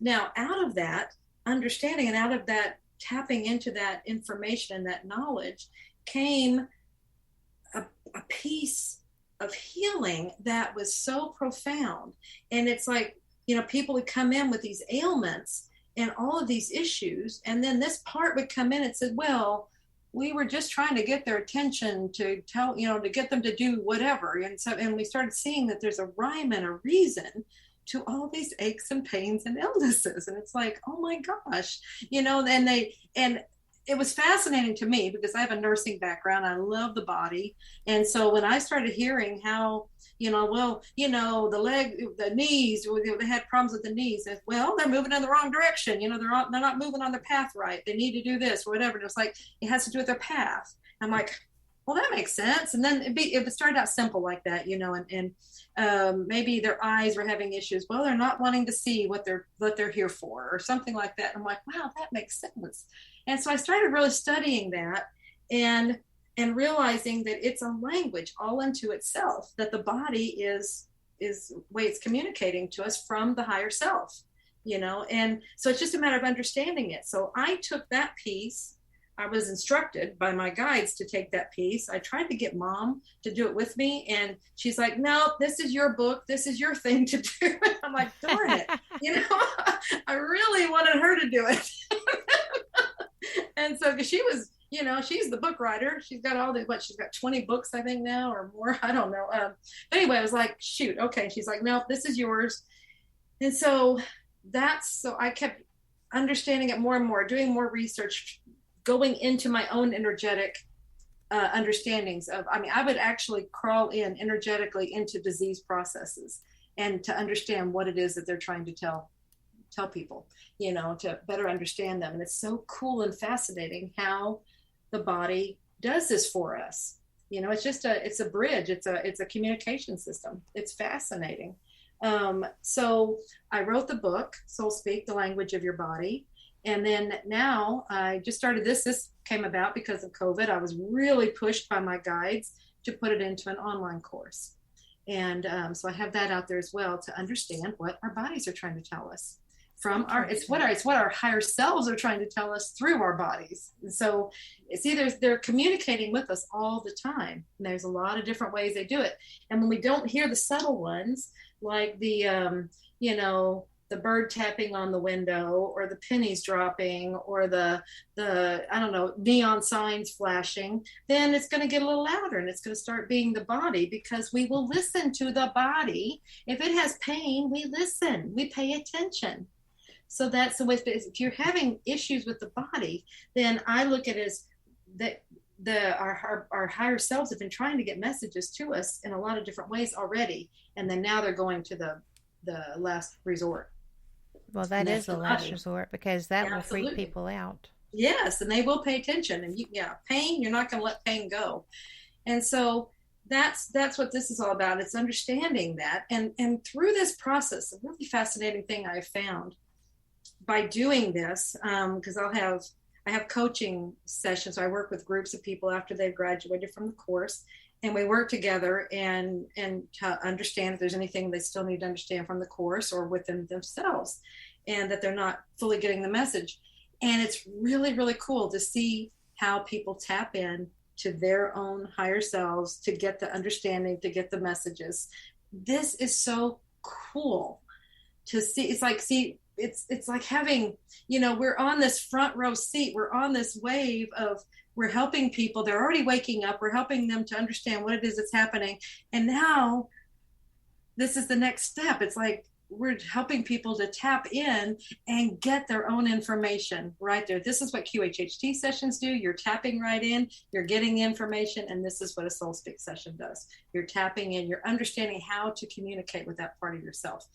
Now, out of that understanding and out of that tapping into that information and that knowledge came a piece of healing that was so profound. And it's like, people would come in with these ailments and all of these issues, and then this part would come in and said, well, we were just trying to get their attention to tell, to get them to do whatever. And we started seeing that there's a rhyme and a reason to all these aches and pains and illnesses. And it's like, oh my gosh, and it was fascinating to me because I have a nursing background. I love the body. And so when I started hearing how, the leg, the knees, they had problems with the knees. And, well, they're moving in the wrong direction. They're not moving on their path right. They need to do this or whatever. And it's like, it has to do with their path. I'm like, well, that makes sense. And then it started out simple like that, and maybe their eyes were having issues. Well, they're not wanting to see what they're here for or something like that. And I'm like, wow, that makes sense. And so I started really studying that and realizing that it's a language all unto itself, that the body is the way it's communicating to us from the higher self, and so it's just a matter of understanding it. So I took that piece. I was instructed by my guides to take that piece. I tried to get Mom to do it with me, and she's like, no, this is your book. This is your thing to do. I'm like, darn it. I really wanted her to do it. And so, because she was, she's the book writer. She's got she's got 20 books, I think now, or more. I don't know. But anyway, I was like, shoot, okay. She's like, no, this is yours. And so I kept understanding it more and more, doing more research, going into my own energetic understandings of, I would actually crawl in energetically into disease processes and to understand what it is that they're trying to tell people, to better understand them. And it's so cool and fascinating how the body does this for us. It's a bridge. It's a communication system. It's fascinating. So I wrote the book, Soul Speak, The Language of Your Body. And then now I just started this came about because of COVID. I was really pushed by my guides to put it into an online course. And so I have that out there as well to understand what our bodies are trying to tell us. It's what our higher selves are trying to tell us through our bodies. And so they're communicating with us all the time. And there's a lot of different ways they do it. And when we don't hear the subtle ones, like the bird tapping on the window, or the pennies dropping, or the neon signs flashing, then it's going to get a little louder, and it's going to start being the body, because we will listen to the body. If it has pain, we listen, we pay attention. So that's the way. If you're having issues with the body, then I look at it as that our higher selves have been trying to get messages to us in a lot of different ways already, and then now they're going to the last resort. Well, that is the last resort, because that will freak people out. Yes, and they will pay attention. And pain, you're not going to let pain go. And so that's what this is all about. It's understanding that. And through this process, a really fascinating thing I found by doing this, because I have coaching sessions. So I work with groups of people after they've graduated from the course, and we work together and to understand if there's anything they still need to understand from the course or within themselves, and that they're not fully getting the message. And it's really, really cool to see how people tap in to their own higher selves to get the understanding, to get the messages. This is so cool to see. It's like having, we're on this front row seat. We're on this wave of, we're helping people. They're already waking up. We're helping them to understand what it is that's happening. And now this is the next step. It's like we're helping people to tap in and get their own information right there. This is what QHHT sessions do. You're tapping right in, you're getting the information, and this is what a Soul Speak session does. You're tapping in, you're understanding how to communicate with that part of yourself.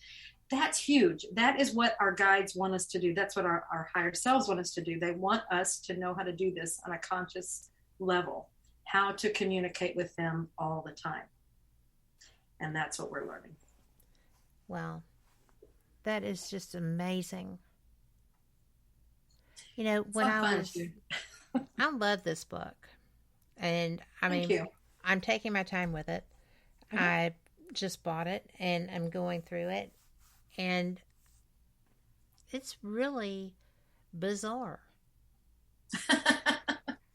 That's huge. That is what our guides want us to do. That's what our higher selves want us to do. They want us to know how to do this on a conscious level, how to communicate with them all the time. And that's what we're learning. Wow. That is just amazing. When I love this book. And I'm taking my time with it. Mm-hmm. I just bought it and I'm going through it. And it's really bizarre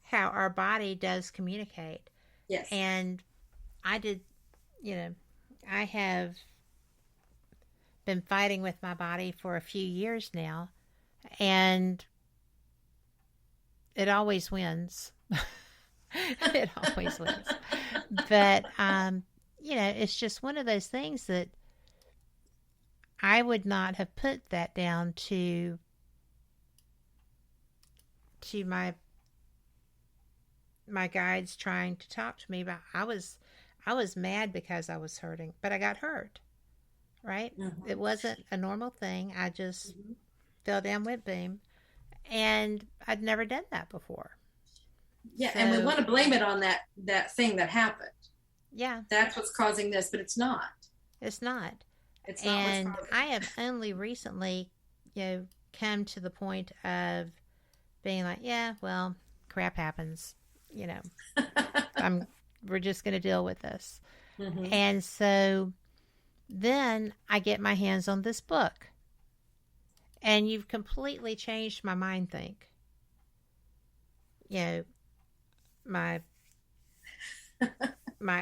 how our body does communicate. Yes. And I have been fighting with my body for a few years now, and it always wins. It always wins. But, it's just one of those things that I would not have put that down to my guides trying to talk to me about. I was mad because I was hurting, but I got hurt, right? Mm-hmm. It wasn't a normal thing. I just fell down, went boom, and I'd never done that before. Yeah, so, and we want to blame it on that thing that happened. Yeah. That's what's causing this, but it's not. It's not. It's not. And I have only recently, come to the point of being like, yeah, well, crap happens. We're just going to deal with this. Mm-hmm. And so then I get my hands on this book. And you've completely changed my mind think. My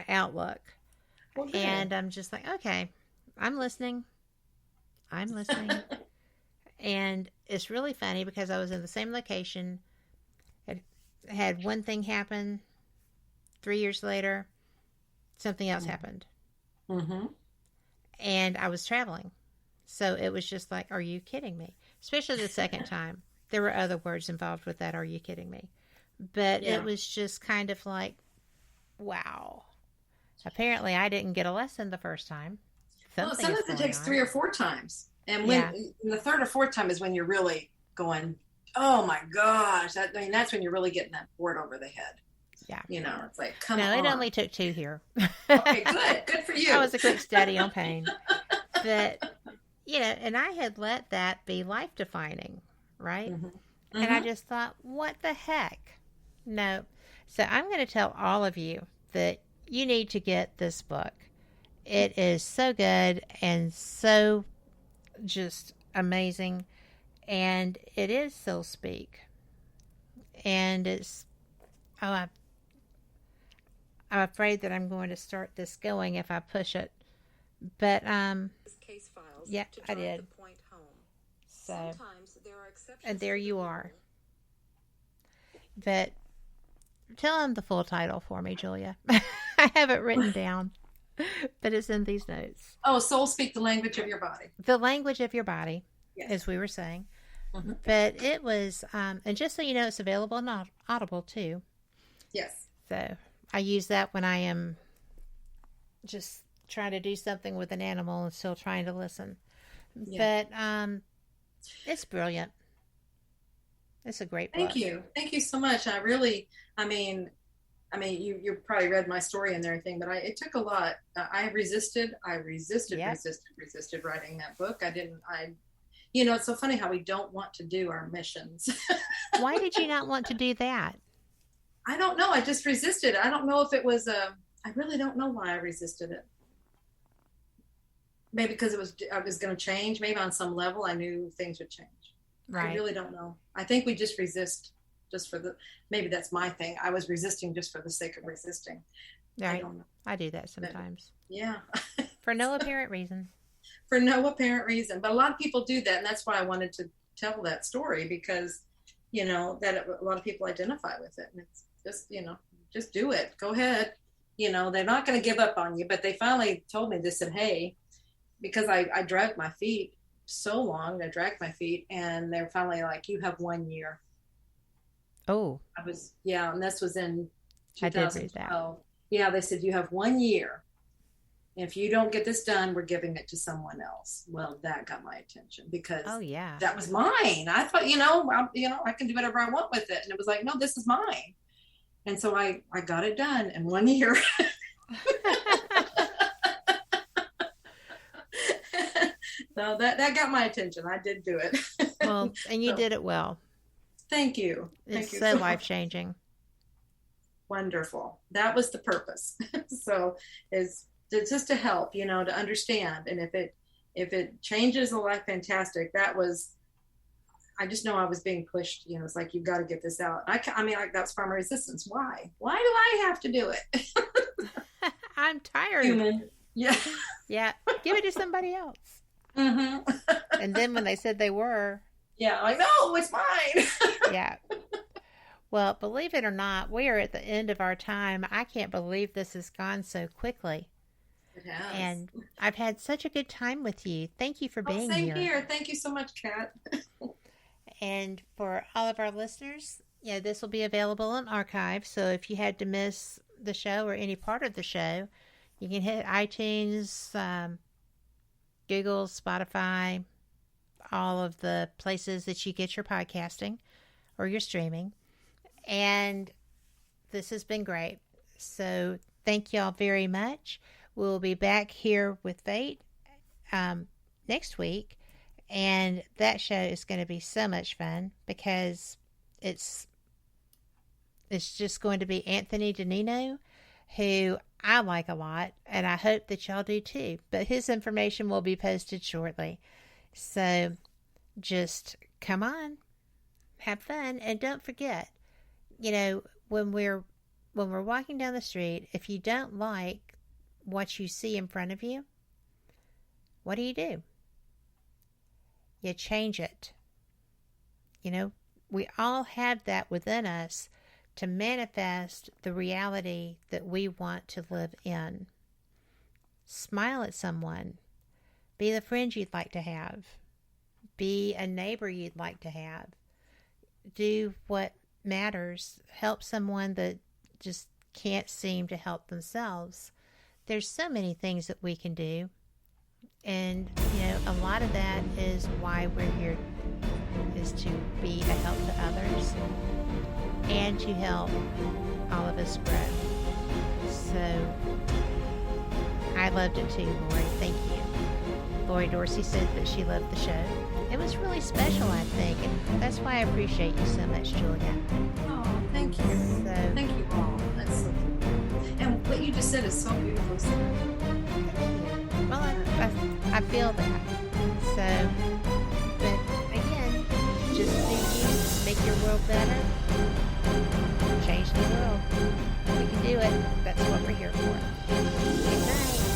outlook. Okay. And I'm just like, okay, I'm listening. And it's really funny because I was in the same location, had one thing happen, 3 years later, something else happened. Mm-hmm. And I was traveling. So it was just like, are you kidding me? Especially the second time. There were other words involved with that, are you kidding me? But it was just kind of like, wow. Apparently I didn't get a lesson the first time. Sometimes it takes 3 or 4 times. And when the third or fourth time is when you're really going, oh my gosh. That's when you're really getting that board over the head. Yeah. It's like, come on. No, it only took 2 here. Okay, good. Good for you. That was a quick study on pain. But, and I had let that be life defining, right? Mm-hmm. Mm-hmm. And I just thought, what the heck? No. So I'm going to tell all of you that you need to get this book. It is so good and so just amazing. And it is Soul Speak. And it's, I'm afraid that I'm going to start this going if I push it. But, case files yeah, I did. The point home. So, sometimes there are exceptions. And there you are. But tell them the full title for me, Julia. I have it written down, but it's in these notes. Oh, Soul Speak, the language of your body. The language of your body, yes. As we were saying. Mm-hmm. But it was, and just so you know, it's available on Audible too. Yes. So I use that when I am just trying to do something with an animal and still trying to listen. Yeah. But it's brilliant. It's a great book. Thank you so much. You probably read my story and everything, but it took a lot. I resisted writing that book. It's so funny how we don't want to do our missions. Why did you not want to do that? I don't know. I just resisted. I don't know if it was I really don't know why I resisted it. Maybe because I was going to change. Maybe on some level I knew things would change. Right. I really don't know. I think we just resist just for maybe that's my thing. I was resisting just for the sake of resisting. Right. I don't know. I do that sometimes. Yeah. For no apparent reason. For no apparent reason. But a lot of people do that. And that's why I wanted to tell that story because, that a lot of people identify with it. And it's just, just do it. Go ahead. They're not going to give up on you. But they finally told me, they said, hey, because I dragged my feet so long, and they're finally like, you have 1 year. Oh. And this was in 2012. I did read that. Yeah, they said, you have 1 year. If you don't get this done, we're giving it to someone else. Well, that got my attention because that was mine. I thought, I can do whatever I want with it. And it was like, no, this is mine. And so I got it done in 1 year. So that got my attention. I did do it. Well, and you did it well. Thank you. It's so life-changing. Wonderful. That was the purpose. So it's just to help, to understand. And if it changes a life, fantastic. I just know I was being pushed, it's like, you've got to get this out. That's from resistance. Why do I have to do it? I'm tired. Human. Yeah. Yeah. Give it to somebody else. Mm-hmm. And then when they said they were. Yeah. Like, no, it's mine. Yeah. Well, believe it or not, we are at the end of our time. I can't believe this has gone so quickly. It has. And I've had such a good time with you. Thank you for being same here. here. Thank you so much, Kat. And for all of our listeners, this will be available in archive. So if you had to miss the show or any part of the show, you can hit iTunes, Google, Spotify, all of the places that you get your podcasting or your streaming. And this has been great. So thank y'all very much. We'll be back here with Fate next week. And that show is going to be so much fun because it's just going to be Anthony DeNino, who I like a lot, and I hope that y'all do too. But his information will be posted shortly. So just come on, have fun, and don't forget, when we're walking down the street, if you don't like what you see in front of you, what do? You change it. We all have that within us to manifest the reality that we want to live in. Smile at someone. Be the friend you'd like to have. Be a neighbor you'd like to have. Do what matters. Help someone that just can't seem to help themselves. There's so many things that we can do. And, a lot of that is why we're here, is to be a help to others and to help all of us grow. So, I loved it too, Lori. Thank you. Lori Dorsey said that she loved the show. It was really special, I think, and that's why I appreciate you so much, Julia. Oh, thank you. Thank you all. That's so cool. And what you just said is so beautiful. Well, I feel that. So, but again, just be you, make your world better, change the world. We can do it. That's what we're here for. Good night.